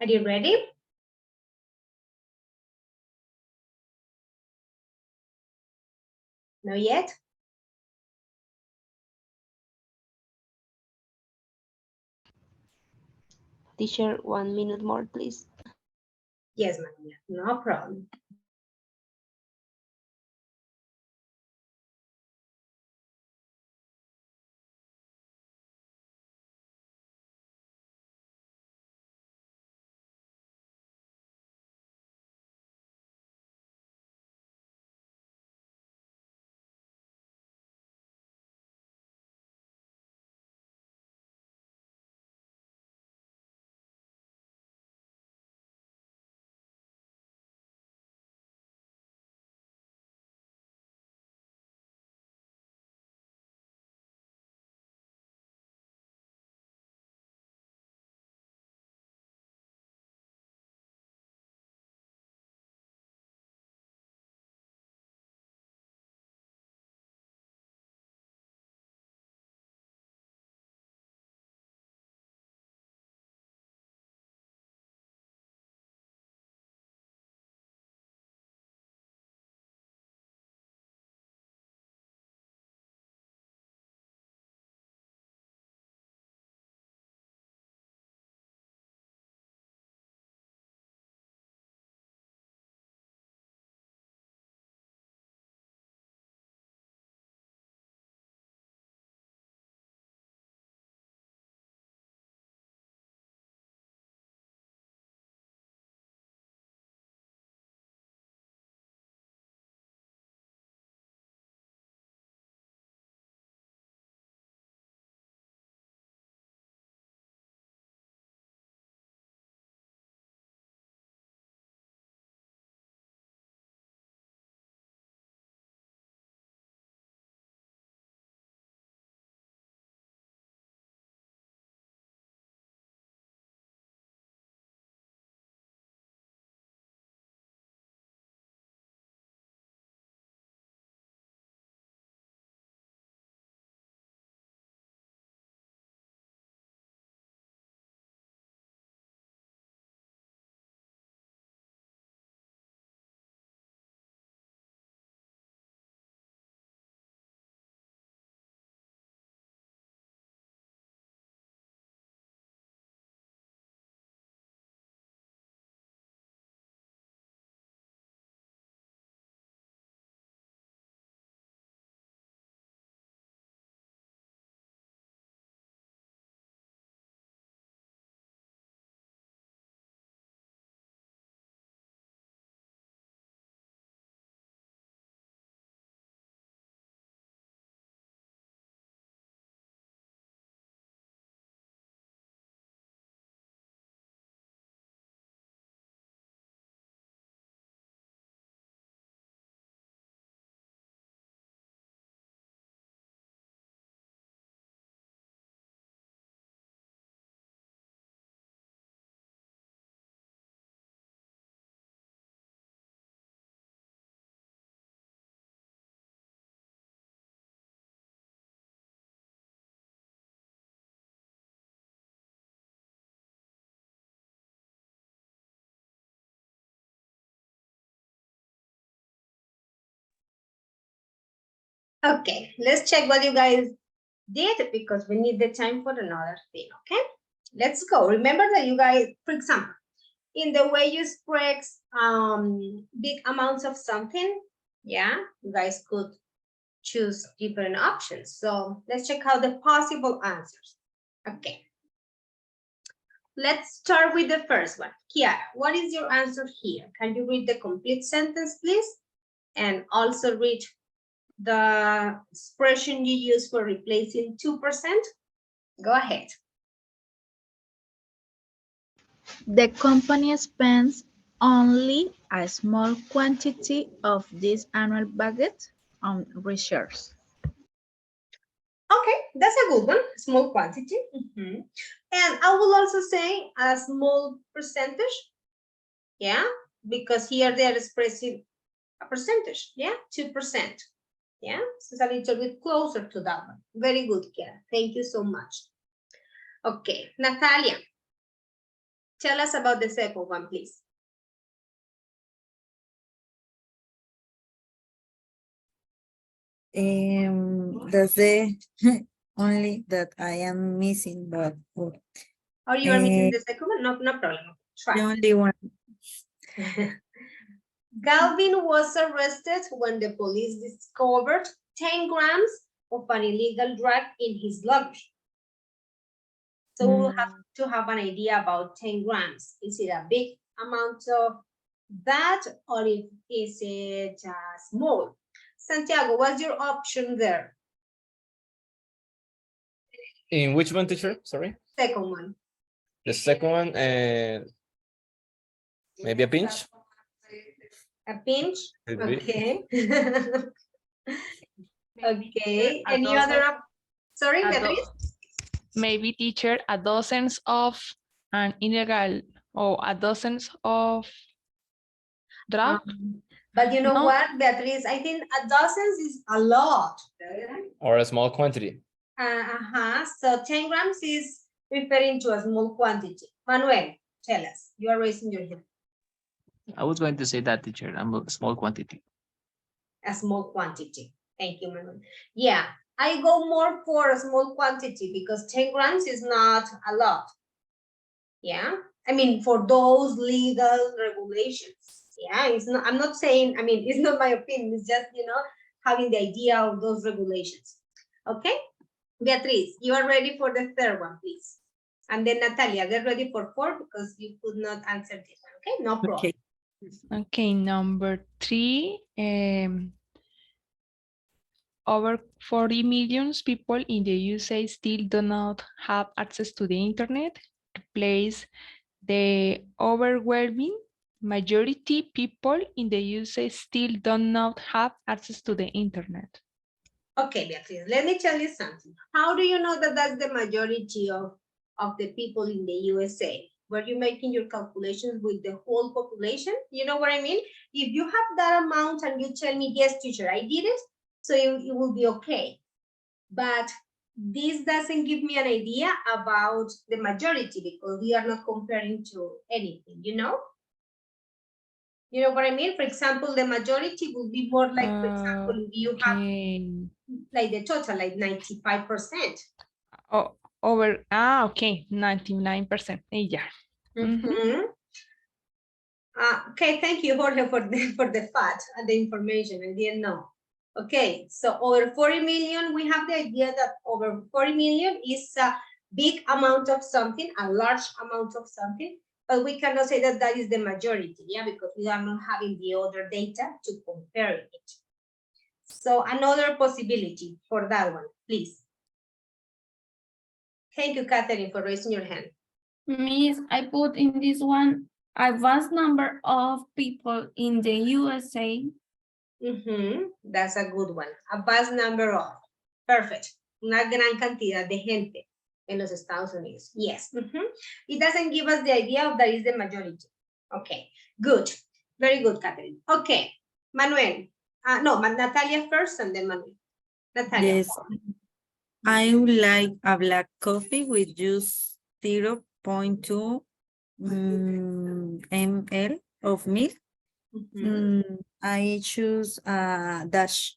Are you ready? No yet? Teacher, 1 minute more, please. Yes, Maria, no problem. Okay, let's check what you guys did because we need the time for another thing, okay? Let's go. Remember that you guys, for example, in the way you express big amounts of something, yeah, you guys could choose different options. So let's check out the possible answers. Okay. Let's start with the first one. Kiara, what is your answer here? Can you read the complete sentence, please? And also read the expression you use for replacing 2%? Go ahead. The company spends only a small quantity of this annual budget on research. Okay, that's a good one, small quantity. And I will also say a small percentage, yeah, because here they are expressing a percentage, yeah, 2%. Yeah, so it's a little bit closer to that one. Very good, Kiara. Thank you so much. Okay, Natalia, Tell us about the second one, please. That's the only that I am missing, but Or you are missing the second one? No, no problem. the Try. only one. Galvin was arrested when the police discovered 10 grams of an illegal drug in his luggage. So we'll have to have an idea about 10 grams. Is it a big amount of that, or is it small? Santiago, what's your option there? In which one, teacher? Sorry. Second one. The second one, maybe a pinch. A pinch? Could be. Okay. Okay. A Any dozen. other? Sorry, A Beatriz? Maybe teacher, a dozens of an illegal or a dozens of drug. But you know No. what, Beatriz? I think a dozen is a lot. Or a small quantity. So 10 grams is referring to a small quantity. Manuel, tell us. You are raising your hand. I was going to say that, teacher, a small quantity. A small quantity. Thank you, Manuel. Yeah, I go more for a small quantity because 10 grams is not a lot. Yeah, I mean, for those legal regulations. Yeah, it's not, I'm not saying, I mean, it's not my opinion. It's just, you know, having the idea of those regulations. Okay, Beatriz, you are ready for the third one, please. And then Natalia, get ready for 4 because you could not answer this one. Okay, no problem. Okay. Okay, number 3. Over 40 million people in the USA still do not have access to the internet. Replace the overwhelming majority people in the USA still do not have access to the internet. Okay, Beatriz, let me tell you something. How do you know that that's the majority of the people in the USA? Were you making your calculations with the whole population? You know what I mean? If you have that amount and you tell me, yes, teacher, I did it, so it will be okay. But this doesn't give me an idea about the majority because we are not comparing to anything, you know? You know what I mean? For example, the majority will be more like, for example, if you have like the total, like 95%. Oh, okay, 99%. Yeah. Okay, thank you, Jorge, for the fact and the information. I didn't know. Okay, so over 40 million, we have the idea that over 40 million is a big amount of something, a large amount of something, but we cannot say that that is the majority, yeah, because we are not having the other data to compare it. So another possibility for that one, please. Thank you, Catherine, for raising your hand. Miss, I put in this one a vast number of people in the USA. That's a good one. A vast number of. Perfect. Una gran cantidad de gente en los Estados Unidos. Yes. It doesn't give us the idea of that is the majority. Okay. Good. Very good, Catherine. Okay. Manuel. No, Natalia first and then Manuel. Natalia. Yes. I would like a black coffee with just 0.2 ml of milk. I choose a dash.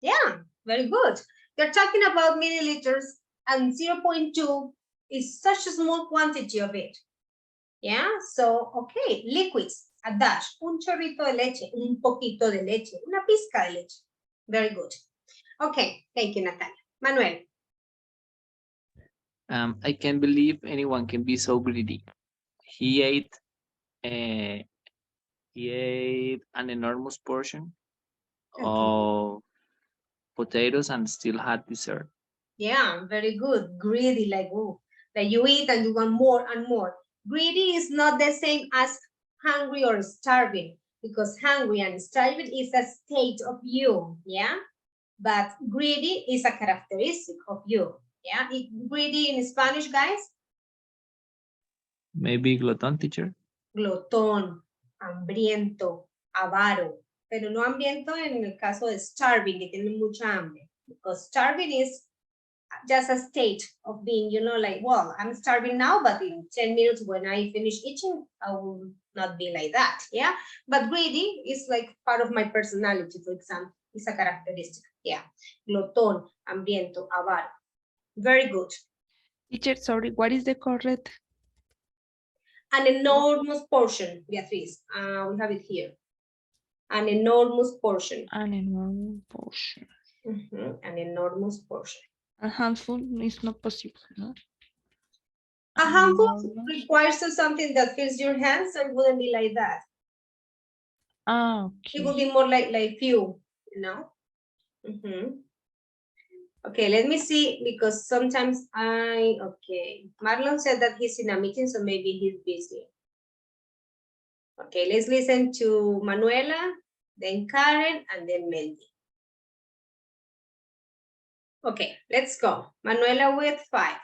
Yeah, very good. They're talking about milliliters and 0.2 is such a small quantity of it. Yeah, so, okay, liquids, a dash, un chorrito de leche, un poquito de leche, una pizca de leche. Very good. Okay, thank you, Natalia. Manuel. I can't believe anyone can be so greedy. He ate an enormous portion of potatoes and still had dessert. Yeah, very good. Greedy, like, oh, that you eat and you want more and more. Greedy is not the same as hungry or starving, because hungry and starving is a state of you, yeah? But greedy is a characteristic of you, yeah? Greedy in Spanish, guys? Maybe glutton, teacher? Glotón, hambriento, avaro, pero no hambriento en el caso de starving, que tiene mucha hambre, because starving is just a state of being, you know, like, well, I'm starving now, but in 10 minutes when I finish eating, I will not be like that, yeah? But greedy is like part of my personality, for example. It's a characteristic, yeah. Glotón, hambriento, avaro. Very good. Teacher, sorry, what is the correct? An enormous portion, Beatriz. We have it here. An enormous portion. An enormous portion. An enormous portion. A handful is not possible, no? A handful requires something that fills your hands, so it wouldn't be like that. Okay. It would be more like few, you know? Okay, let me see, because sometimes okay. Marlon said that he's in a meeting, so maybe he's busy. Okay, let's listen to Manuela, then Karen, and then Mendy. Okay, let's go. Manuela with 5.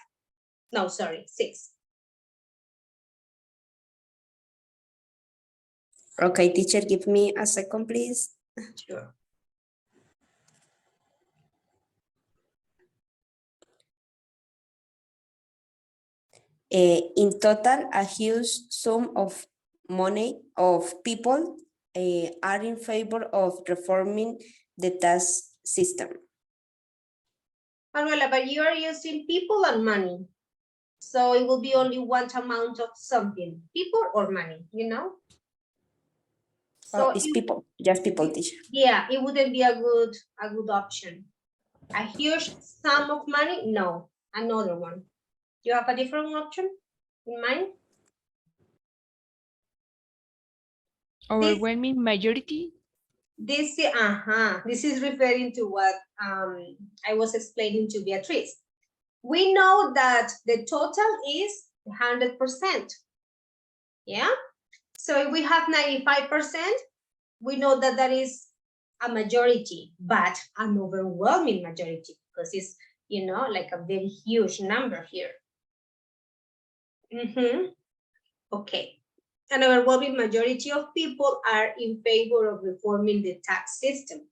No, sorry, 6. Okay, teacher, give me a second, please. Sure. In total, a huge sum of money of people are in favor of reforming the tax system. Manuela, but you are using people and money. So it will be only one amount of something, people or money, you know? So it's people, just people, teacher. Yeah, it wouldn't be a good option. A huge sum of money? No, another one. You have a different option in mind? Overwhelming majority? This is referring to what I was explaining to Beatriz. We know that the total is 100%. Yeah? So if we have 95%, we know that that is a majority, but an overwhelming majority, because it's, you know, like a very huge number here. Okay. An overwhelming majority of people are in favor of reforming the tax system.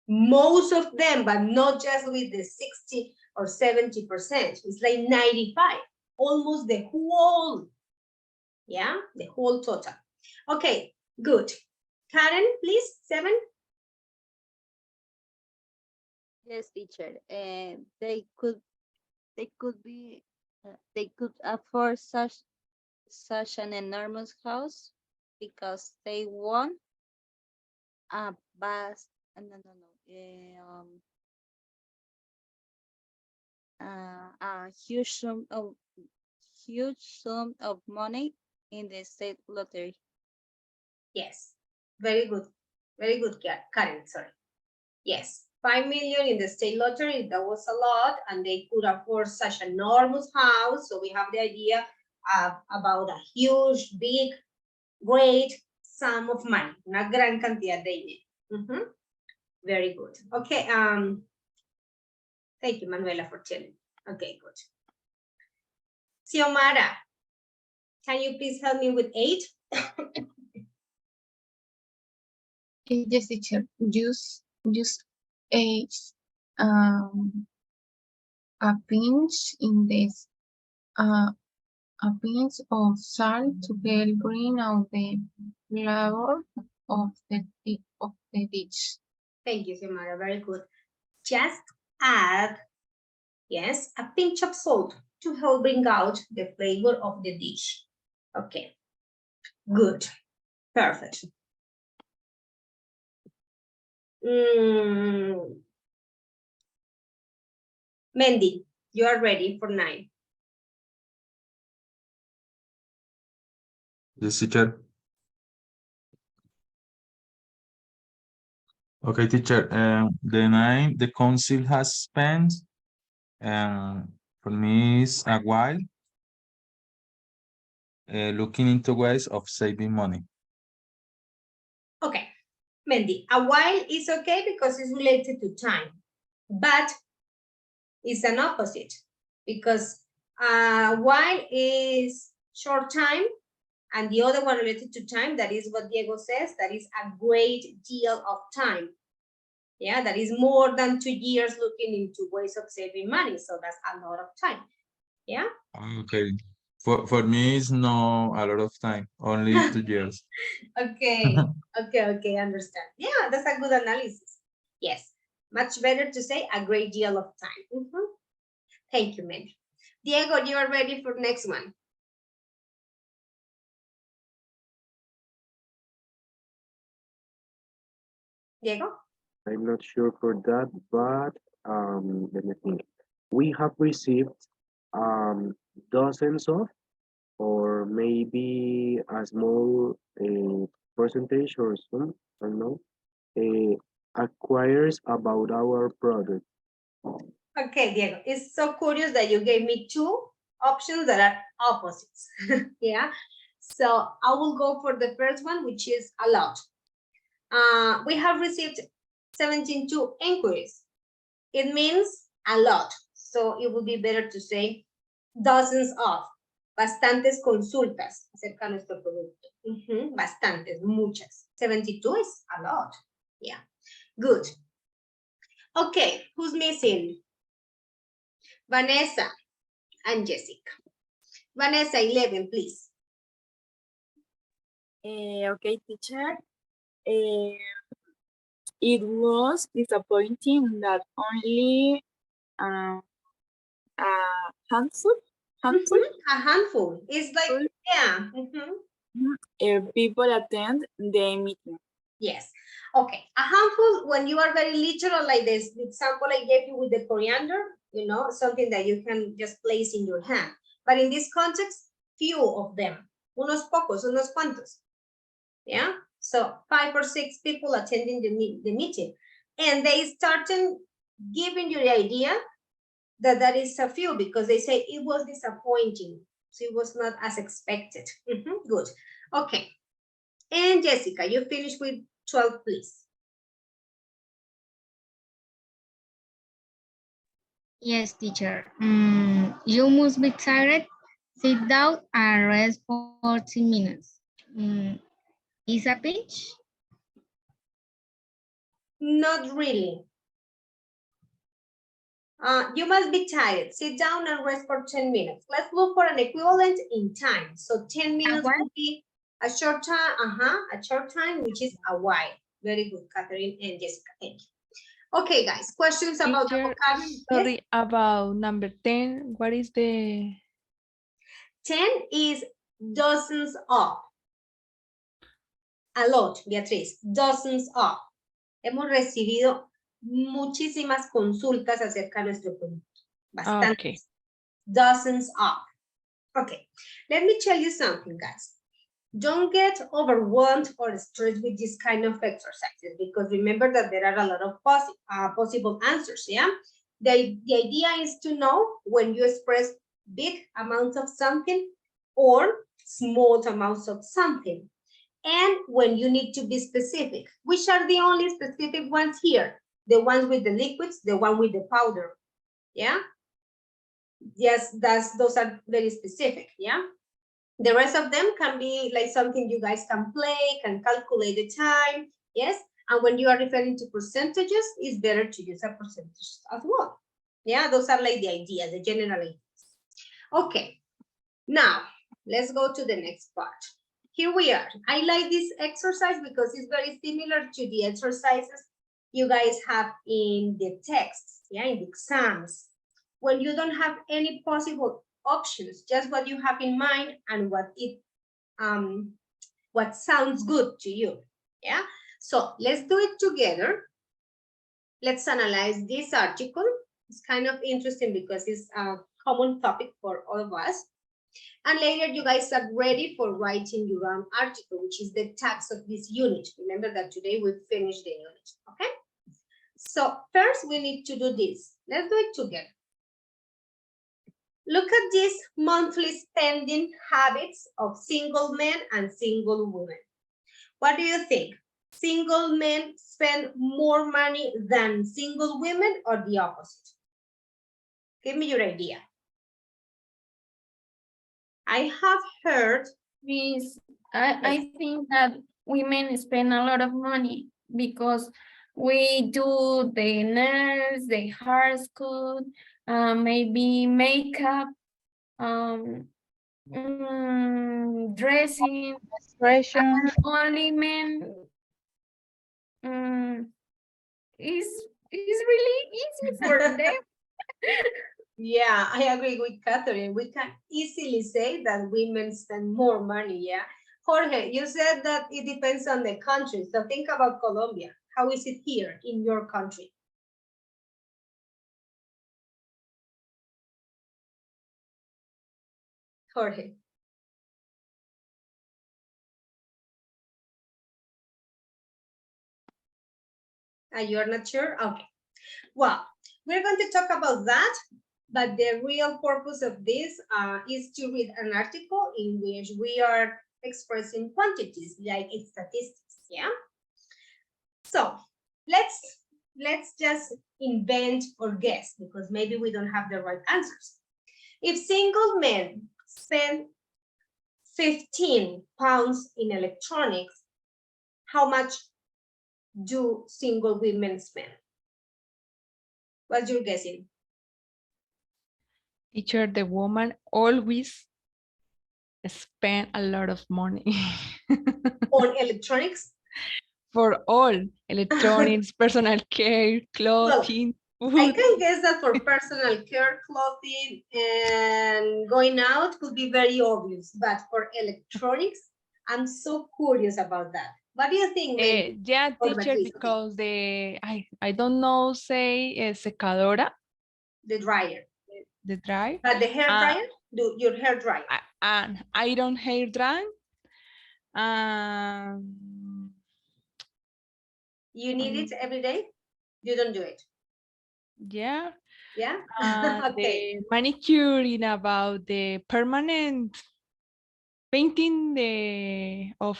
Most of them, but not just with the 60 or 70%. It's like 95, almost the whole, yeah, the whole total. Okay, good. Karen, please, 7. Yes, teacher. They could afford such an enormous house because they won a vast a huge sum of money in the state lottery. Yes, very good, Karen, sorry. Yes, 5 million in the state lottery, that was a lot, and they could afford such an enormous house, so we have the idea about a huge, big, great sum of money, una gran cantidad de dinero. Very good. Okay, thank you, Manuela, for telling. Okay, good. Xiomara, can you please help me with 8? Yes, teacher. Use a pinch in this a pinch of salt to help bring out the flavor of the dish. Thank you, Xiomara, very good. Just add, yes, a pinch of salt to help bring out the flavor of the dish. Okay, good, perfect. Mendy, you are ready for 9. Yes, teacher. Okay, teacher. The council has spent, for me, is a while looking into ways of saving money. Okay, Mendy, a while is okay because it's related to time, but it's an opposite because while is short time, and the other one related to time, that is what Diego says, that is a great deal of time. Yeah, that is more than 2 years looking into ways of saving money. So that's a lot of time. Yeah. Okay. For me, it's no a lot of time, only 2 years. Okay. Okay. Understand. Yeah, that's a good analysis. Yes. Much better to say a great deal of time. Mhm. Thank you, Mandy. Diego, you are ready for next one. Diego? I'm not sure for that, but let me think. We have received dozens of, or maybe a small percentage or some, I don't know, acquires about our product. Okay, Diego, it's so curious that you gave me two options that are opposites. Yeah, so I will go for the first one, which is a lot. We have received 72 inquiries. It means a lot. So it would be better to say dozens of, bastantes consultas acerca de nuestro producto. Bastantes, muchas. 72 is a lot. Yeah, good. Okay, who's missing? Vanessa and Jessica. Vanessa, 11, please. Okay, teacher. It was disappointing that only a handful A handful. It's like, yeah. People attend the meeting. Yes. Okay. A handful, when you are very literal like this, the example I gave you with the coriander, you know, something that you can just place in your hand. But in this context, few of them. Unos pocos, unos cuantos. Yeah. So 5 or 6 people attending the meeting. And they started giving you the idea that that is a few because they say it was disappointing. So it was not as expected. Good. Okay. And Jessica, you finish with 12, please. Yes, teacher. You must be tired. Sit down and rest for 10 minutes. Is a pitch? Not really. You must be tired. Sit down and rest for 10 minutes. Let's look for an equivalent in time. So 10 minutes would be a short time, a short time, which is a while. Very good, Catherine and Jessica. Thank you. Okay, guys, questions about the Teacher, vocabulary? sorry, Yes? about number 10, what is the... 10 is dozens of. A lot, Beatriz. Dozens of. Hemos recibido muchísimas consultas acerca de nuestro producto. Bastantes. Okay. Dozens of. Okay, let me tell you something, guys. Don't get overwhelmed or stressed with this kind of exercises because remember that there are a lot of possible answers, yeah? The idea is to know when you express big amounts of something or small amounts of something. And when you need to be specific. Which are the only specific ones here? The ones with the liquids, the one with the powder, yeah? Yes, those are very specific, yeah? The rest of them can be like something you guys can play, can calculate the time, yes? And when you are referring to percentages, it's better to use a percentage as well. Yeah, those are like the ideas, the general ideas. Okay, now let's go to the next part. Here we are. I like this exercise because it's very similar to the exercises you guys have in the text, yeah, in the exams. When you don't have any possible options, just what you have in mind and what sounds good to you, yeah? So let's do it together. Let's analyze this article. It's kind of interesting because it's a common topic for all of us. And later you guys are ready for writing your own article, which is the tags of this unit. Remember that today we finished the unit, okay? So first we need to do this. Let's do it together. Look at these monthly spending habits of single men and single women. What do you think? Single men spend more money than single women or the opposite? Give me your idea. I have heard. I think that women spend a lot of money because We do the nails, the hair school, maybe makeup, dressing, Expression. and only men. Um, is really easy for them. Yeah, I agree with Catherine. We can easily say that women spend more money, yeah? Jorge, you said that it depends on the country. So think about Colombia. How is it here in your country? Jorge. You're not sure? Okay. Well, we're going to talk about that, but the real purpose of this is to read an article in which we are expressing quantities like statistics, yeah? So let's just invent or guess because maybe we don't have the right answers. If single men spend 15 pounds in electronics, how much do single women spend? What's your guessing? Teacher, the woman always spend a lot of money On electronics? for all electronics, personal care, Well, clothing, I food. can guess that for personal care, clothing, and going out could be very obvious, but for electronics, I'm so curious about that. What do you think, maybe? Yeah, Or teacher, Beatriz? because I don't know, say secadora, The dryer. the dry, But the hair uh, dryer? Do your hair dryer? and iron hair dry. Um, You need it every day? You don't do it? yeah. Yeah? Okay. The manicure in about the permanent painting of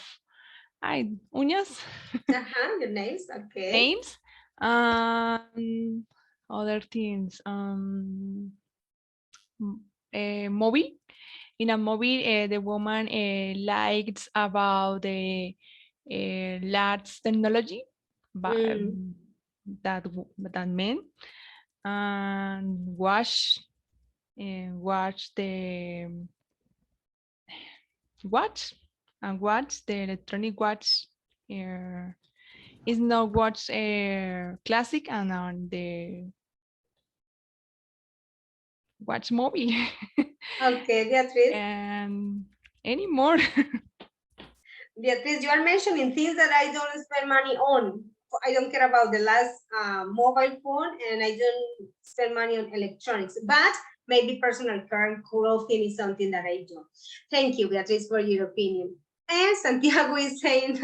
uñas, Your nails, okay. names, other things. Mobile. In a movie, the woman likes about the large technology, but that men and watch the watch the electronic watch. Is not watch classic and on the watch movie. Okay, Beatriz. And anymore. Beatriz, you are mentioning things that I don't spend money on. I don't care about the last mobile phone and I don't spend money on electronics, but maybe personal care and clothing is something that I do. Thank you, Beatriz, for your opinion. And Santiago is saying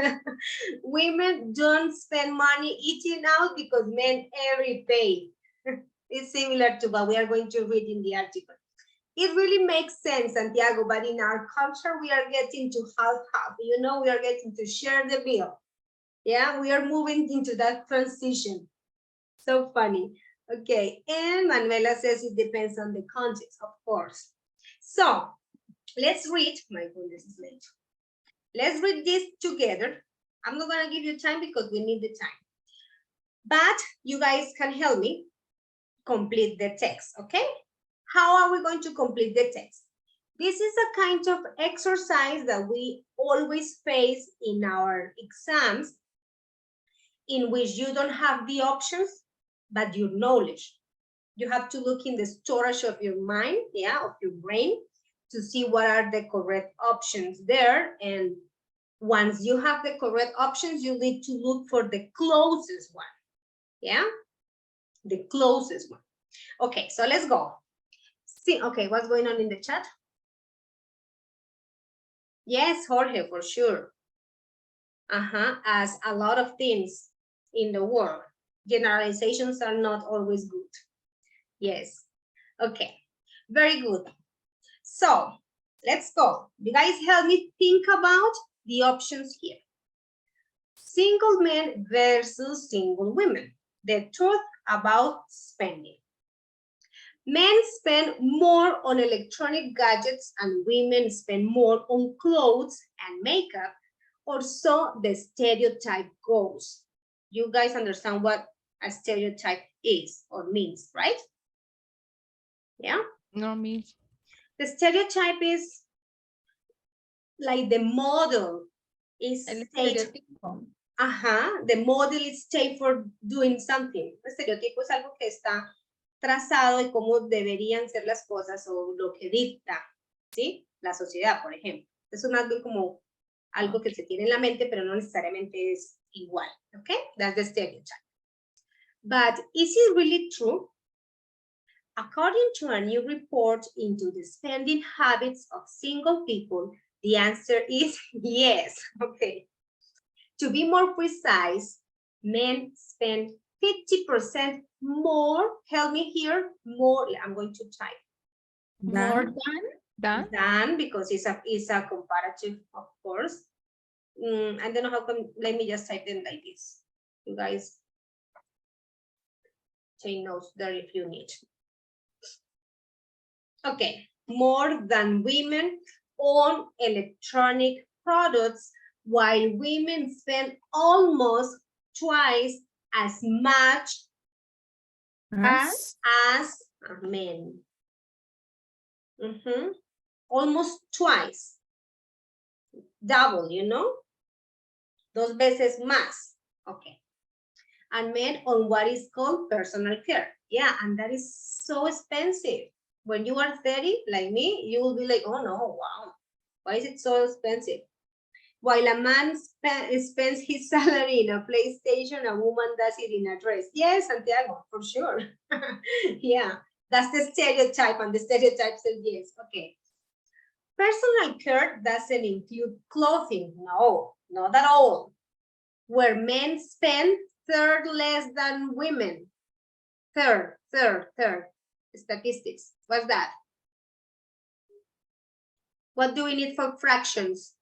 women don't spend money eating out because men every pay. It's similar to what we are going to read in the article. It really makes sense, Santiago, but in our culture, we are getting to half-half. You know, we are getting to share the bill. Yeah, we are moving into that transition. So funny. Okay, and Manuela says it depends on the context, of course. So let's read, my goodness, it's late. Let's read this together. I'm not gonna give you time because we need the time. But you guys can help me complete the text, okay? How are we going to complete the text? This is a kind of exercise that we always face in our exams in which you don't have the options, but your knowledge. You have to look in the storage of your mind, yeah, of your brain, to see what are the correct options there. And once you have the correct options, you need to look for the closest one, yeah? The closest one. Okay, so let's go. See, okay, what's going on in the chat? Yes, Jorge, for sure. As a lot of things in the world, generalizations are not always good. Yes, okay, very good. So let's go. You guys help me think about the options here. Single men versus single women. The truth about spending. Men spend more on electronic gadgets and women spend more on clothes and makeup, or so the stereotype goes. You guys understand what a stereotype is or means, right? Yeah? No means. The stereotype is like the model is El state. estereotipo. The model is state for doing something. El estereotipo es algo que está trazado de cómo deberían ser las cosas o lo que dicta, ¿sí? La sociedad, por ejemplo. Es algo como algo que se tiene en la mente, pero no necesariamente es igual, okay? That's the stereotype. But is it really true? According to a new report into the spending habits of single people, the answer is yes, okay. To be more precise, men spend 50% more, help me here, more, I'm going to type. More Than, because it's a comparative, of course. I don't know how come, let me just type them like this. You guys take notes there if you need. Okay, more than women own electronic products, while women spend almost twice as much as men. Almost twice. Double, you know? Dos veces más. Okay. And men on what is called personal care. Yeah, and that is so expensive. When you are 30, like me, you will be like, oh no, wow. Why is it so expensive? While a man spends his salary in a PlayStation, a woman does it in a dress. Yes, Santiago, for sure. Yeah, that's the stereotype, and the stereotype says yes. Okay. Personal care doesn't include clothing. No, not at all. Where men spend third less than women. Third. Statistics. What's that? What do we need for fractions?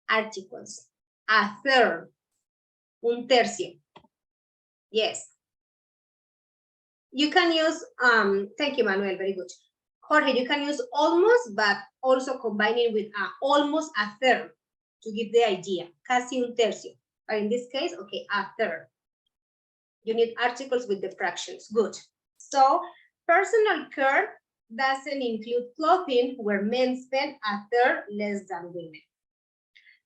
Articles. A third. Un tercio. Yes. You can use, thank you, Manuel, very good. Jorge, you can use almost, but also combine it with almost a third to give the idea. Casi un tercio. But in this case, okay, a third. You need articles with the fractions. Good. So personal care doesn't include clothing, where men spend a third less than women.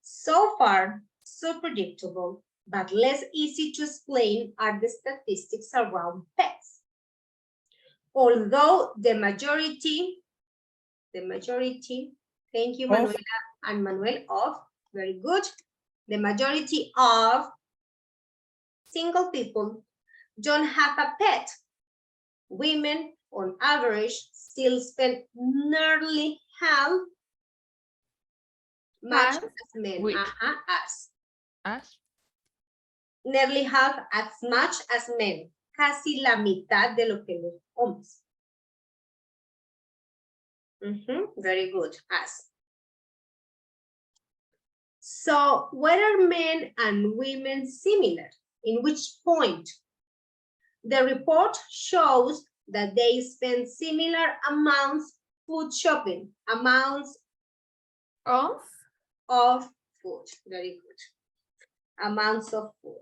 So far, so predictable, but less easy to explain are the statistics around pets. Although the majority, thank you, Manuela and Manuel, very good. The majority of single people don't have a pet. Women, on average, still spend nearly half much as men. Nearly half as much as men. Casi la mitad de lo que los hombres. Very good. As. So, where are men and women similar? In which point? The report shows that they spend similar amounts food shopping, amounts of food. Very good. Amounts of food.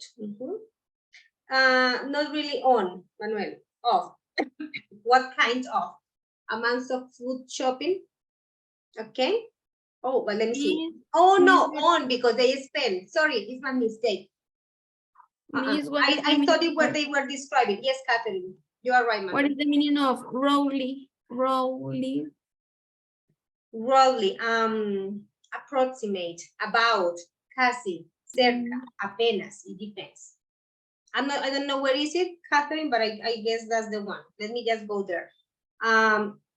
Not really on, Manuel. Of. What kind of? Amounts of food shopping. Okay. Oh, well, let me see. Oh, no, on, because they spend. Sorry, it's my mistake. I thought they were describing. Yes, Catherine, you are right, Manuel. What is the meaning of roughly? Roughly, approximate, about, casi, cerca, apenas, it depends. I don't know where is it, Catherine, but I guess that's the one. Let me just go there.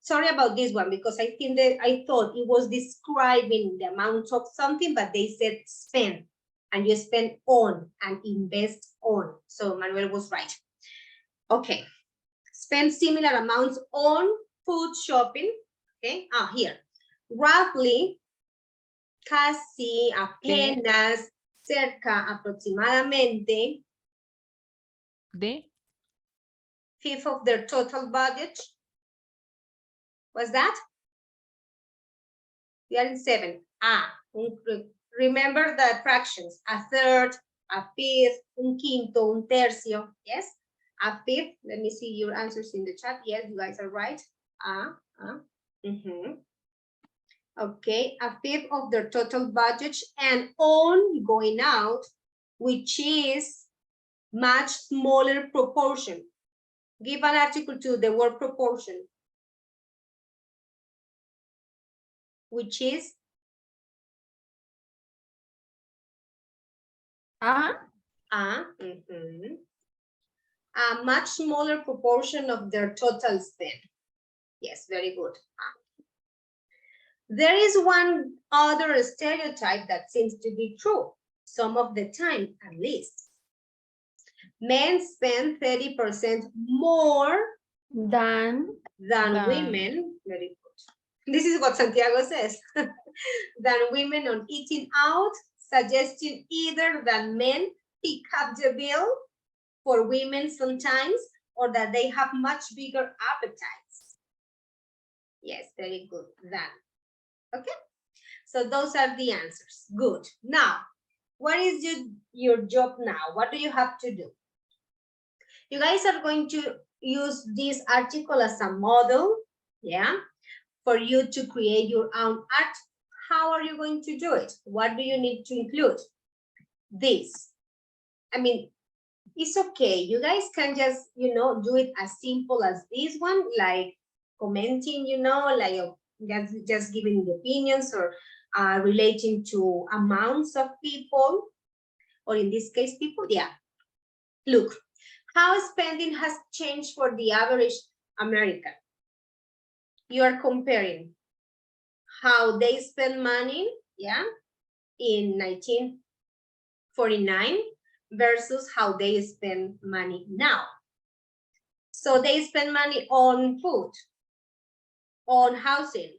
Sorry about this one, because I think that I thought it was describing the amount of something, but they said spend, and you spend on and invest on. So Manuel was right. Okay, spend similar amounts on food shopping. Okay, here, roughly, casi, apenas, cerca, aproximadamente, the fifth of their total budget. What's that? We are in 7. Remember the fractions. A third, a fifth, un quinto, un tercio, yes? A fifth, let me see your answers in the chat. Yes, you guys are right. Okay, a fifth of their total budget and on going out, which is much smaller proportion. Give an article to the word proportion, which is a much smaller proportion of their total spend. Yes, very good. There is one other stereotype that seems to be true, some of the time at least. Men spend 30% more than women. Very good. This is what Santiago says. Than women on eating out, suggesting either that men pick up the bill for women sometimes, or that they have much bigger appetites. Yes, very good. Then, okay. So those are the answers. Good. Now, what is your job now? What do you have to do? You guys are going to use this article as a model, yeah, for you to create your own art. How are you going to do it? What do you need to include? This. I mean, it's okay. You guys can just, do it as simple as this one, like commenting, like just giving the opinions or relating to amounts of people, or in this case, people, yeah. Look, how spending has changed for the average American. You are comparing how they spend money, yeah, in 1949 versus how they spend money now. So they spend money on food, on housing,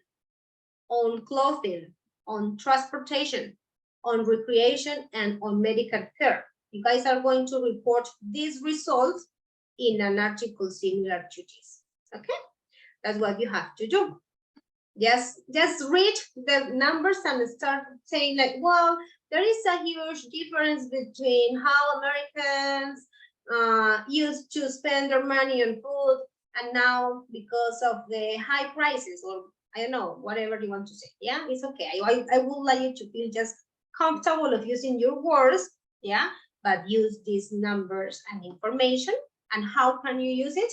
on clothing, on transportation, on recreation, and on medical care. You guys are going to report these results in an article similar to this. Okay, that's what you have to do. Just read the numbers and start saying like, well, there is a huge difference between how Americans used to spend their money on food and now because of the high prices, or I don't know, whatever you want to say. Yeah, it's okay. I would like you to feel just comfortable of using your words, yeah, but use these numbers and information. And how can you use it?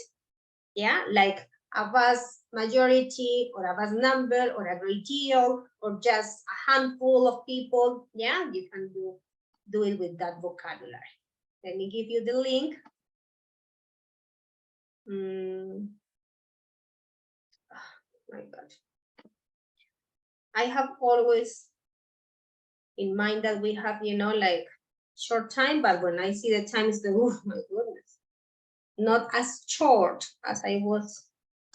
Yeah, like a vast majority, or a vast number, or a great deal, or just a handful of people. Yeah, you can do it with that vocabulary. Let me give you the link. Oh my God. I have always in mind that we have, like short time, but when I see the time, it's the, oh my goodness, not as short as I was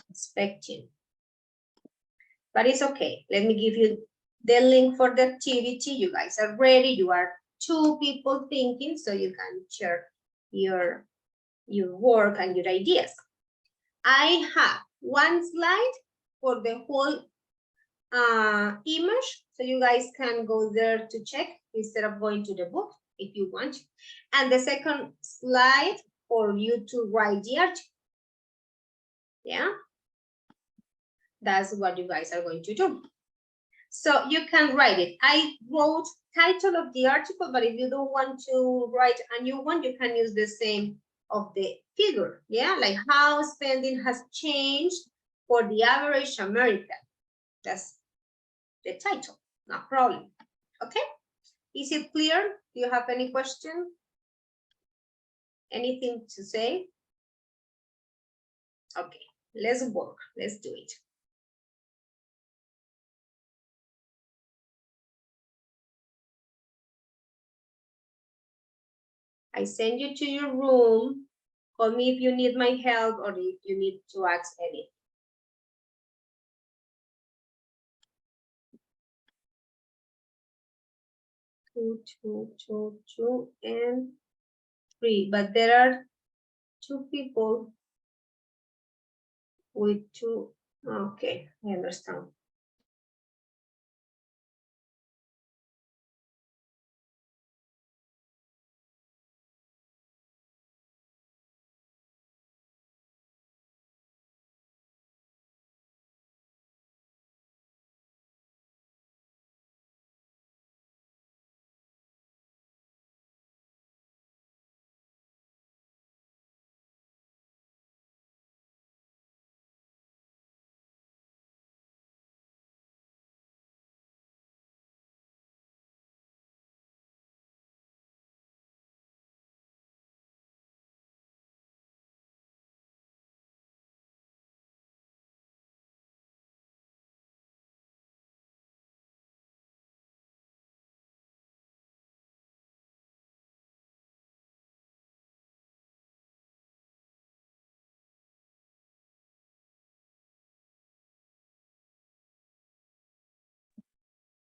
expecting. But it's okay. Let me give you the link for the activity. You guys are ready. You are 2 people thinking, so you can share your work and your ideas. I have one slide for the whole image, so you guys can go there to check instead of going to the book if you want. And the second slide for you to write the article. Yeah, that's what you guys are going to do. So you can write it. I wrote title of the article, but if you don't want to write a new one, you can use the same of the figure. Yeah, like how spending has changed for the average American. That's the title, no problem. Okay, is it clear? Do you have any question? Anything to say? Okay, let's work, let's do it. I send you to your room. Call me if you need my help or if you need to ask anything. Two, and 3. But there are 2 people with 2. Okay, I understand.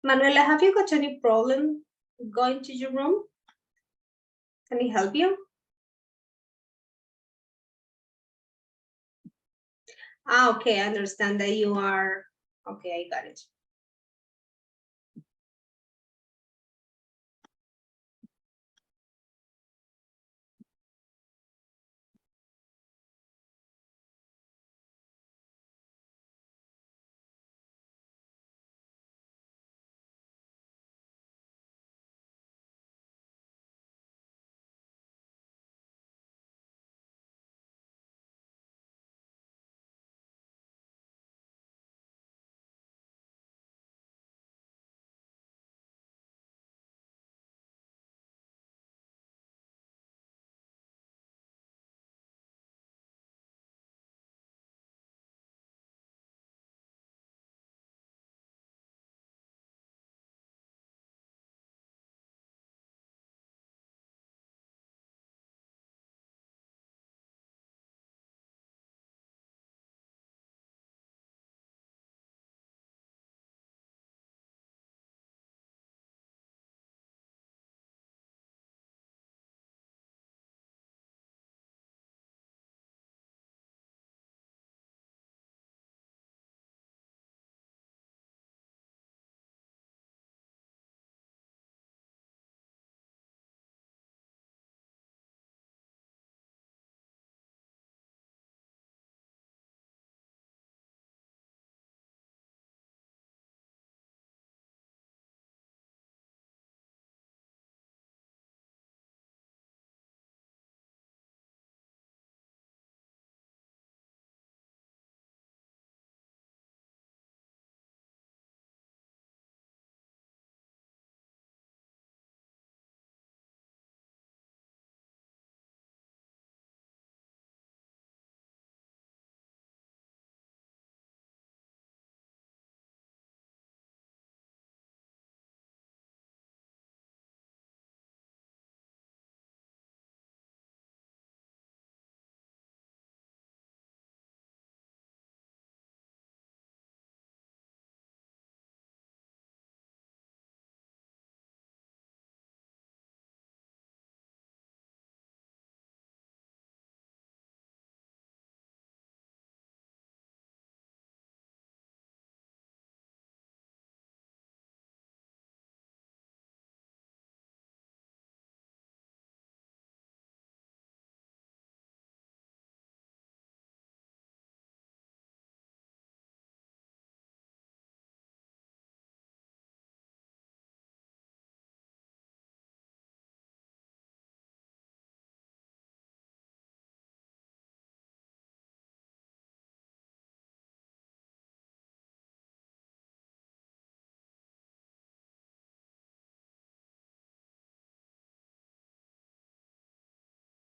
Manuela, have you got any problem going to your room? Can he help you? Ah, okay, I understand that you are, okay, I got it.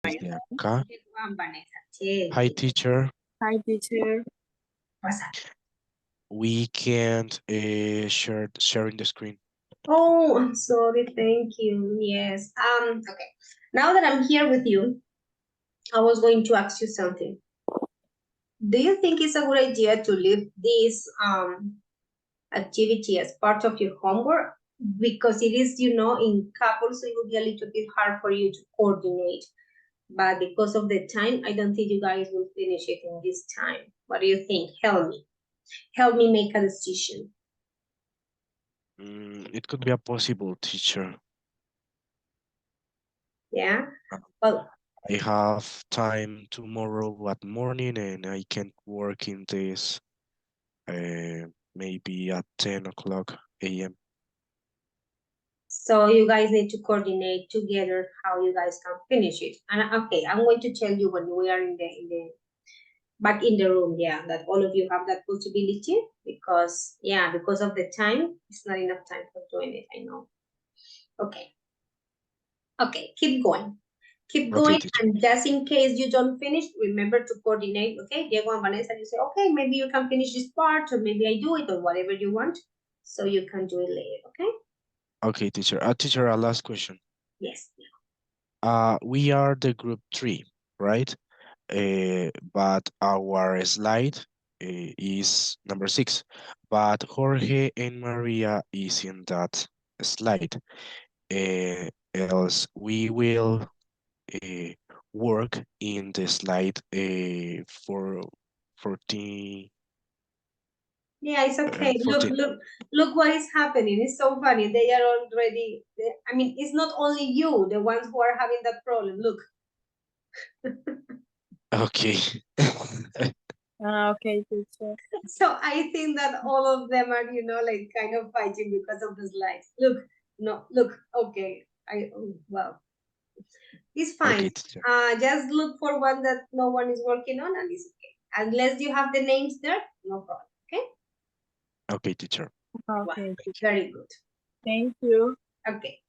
Desde acá. Juan Vanessa, che, Hi, teacher. Hi, teacher. what's up? We can't sharing the screen. Oh, I'm sorry, thank you. Yes. Okay. Now that I'm here with you, I was going to ask you something. Do you think it's a good idea to leave this activity as part of your homework? Because it is, in couples, so it will be a little bit hard for you to coordinate. But because of the time, I don't think you guys will finish it in this time. What do you think? Help me. Help me make a decision. It could be a possible, teacher. Yeah? Well, I have time tomorrow at morning and I can work in this maybe at 10 o'clock a.m. so you guys need to coordinate together how you guys can finish it. And okay, I'm going to tell you when we are back in the room, yeah, that all of you have that possibility because of the time, it's not enough time for doing it, I know. Okay, keep going. Keep Okay, going, teacher. and just in case you don't finish, remember to coordinate, okay? Diego and Vanessa, you say, okay, maybe you can finish this part, or maybe I do it, or whatever you want, so you can do it later, okay? Okay, teacher. Teacher, a last question. Yes. We are the group 3, right? But our slide is number 6, but Jorge and Maria is in that slide. Else we will work in the slide for 14. Yeah, it's okay. Look, 14. look what is happening. It's so funny. They are already, I mean, it's not only you, the ones who are having that problem. Look. Okay. Okay, teacher. So I think that all of them are, like kind of fighting because of the slides. Look, no, look, okay. Well, it's fine. Okay, teacher. Just look for one that no one is working on and it's okay. Unless you have the names there, no problem, okay? Okay, teacher. Okay, Wow, very good. thank you. Okay.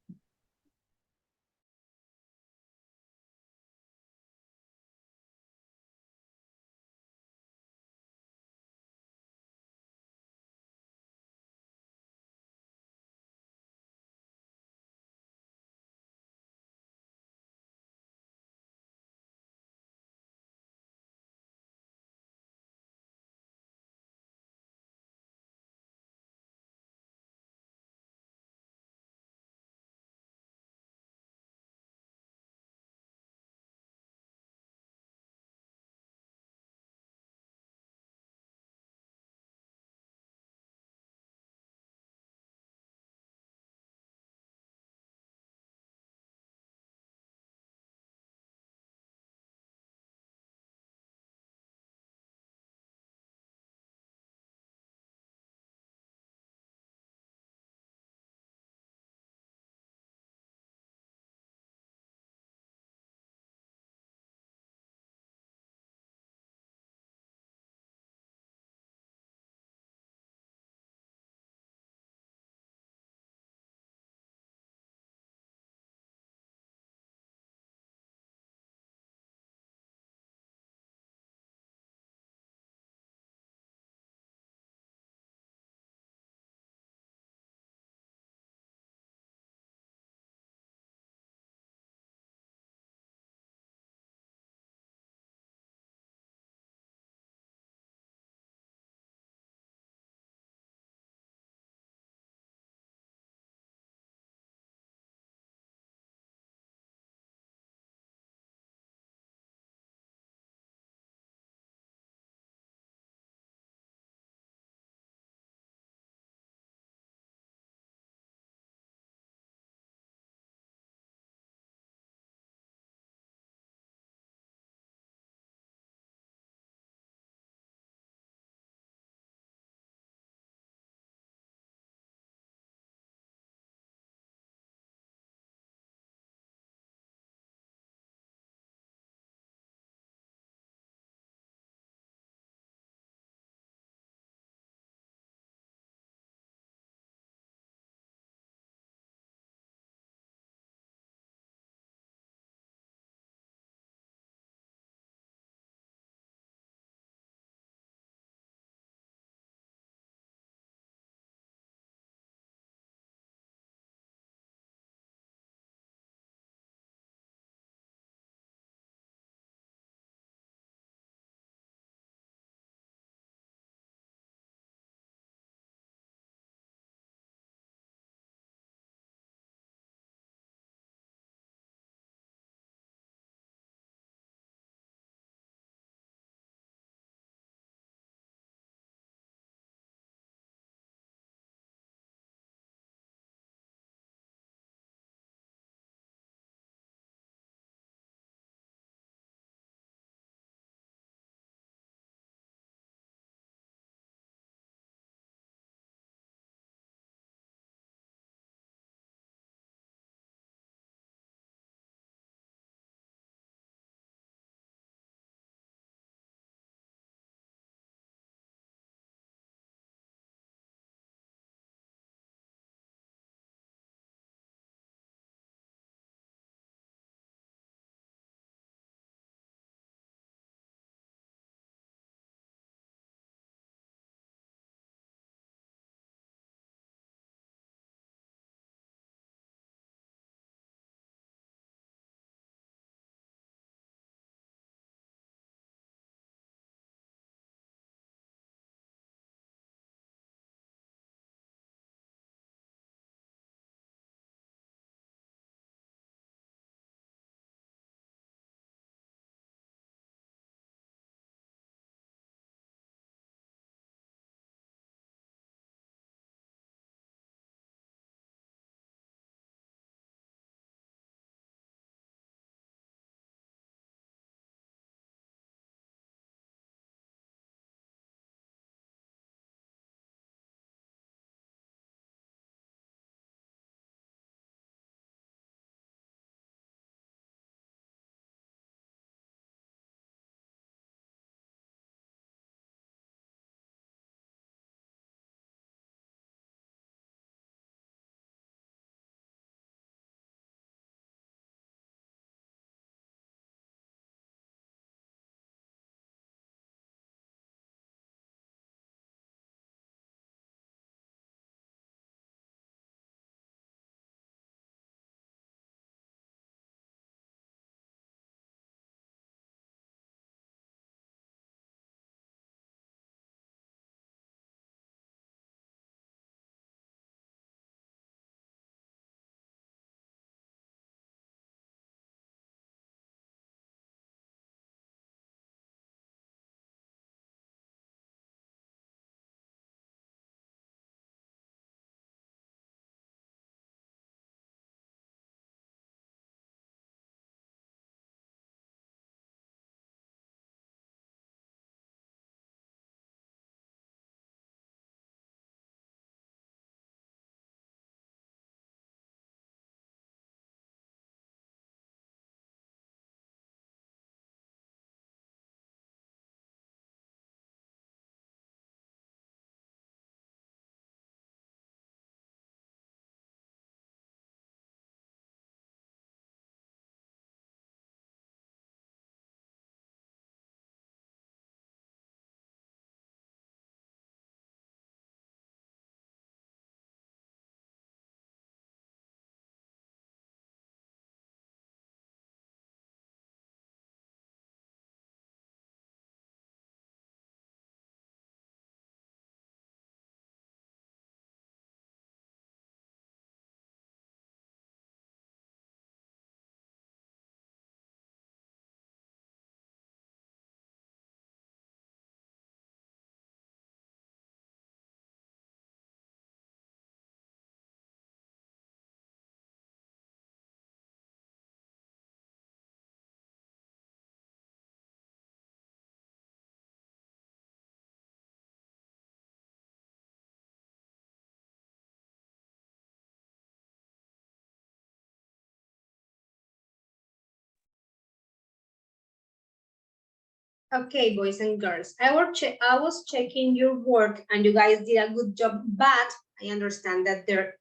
Okay, boys and girls, I was checking your work and you guys did a good job, but I understand that there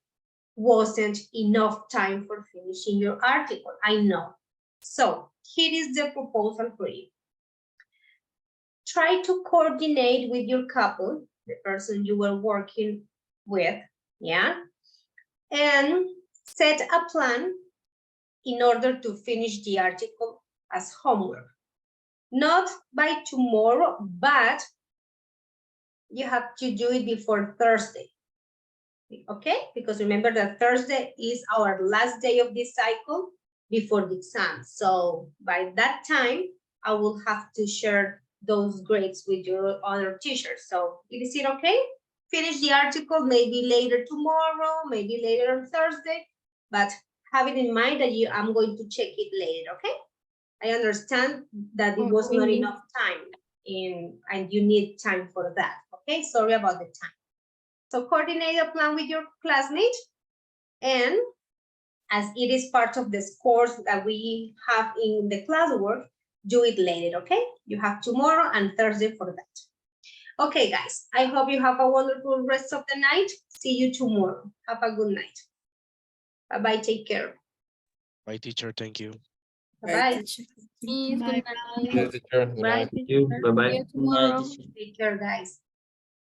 wasn't enough time for finishing your article. I know. So here is the proposal for you. Try to coordinate with your couple, the person you were working with, yeah? And set a plan in order to finish the article as homework. Not by tomorrow, but you have to do it before Thursday. Okay? Because remember that Thursday is our last day of this cycle before the exam. So by that time, I will have to share those grades with your other teachers. So is it okay? Finish the article maybe later tomorrow, maybe later on Thursday, but have it in mind that I'm going to check it later, okay? I understand that it was not enough time and you need time for that, okay? Sorry about the time. So coordinate a plan with your classmates, and as it is part of this course that we have in the classwork, do it later, okay? You have tomorrow and Thursday for that. Okay, guys, I hope you have a wonderful rest of the night. See you tomorrow. Have a good night. Bye-bye, take care. Bye, teacher. Thank you. Bye-bye. Good night. Yes, teacher. Good Bye. night. Thank you. Bye-bye. See you tomorrow. Take care, guys.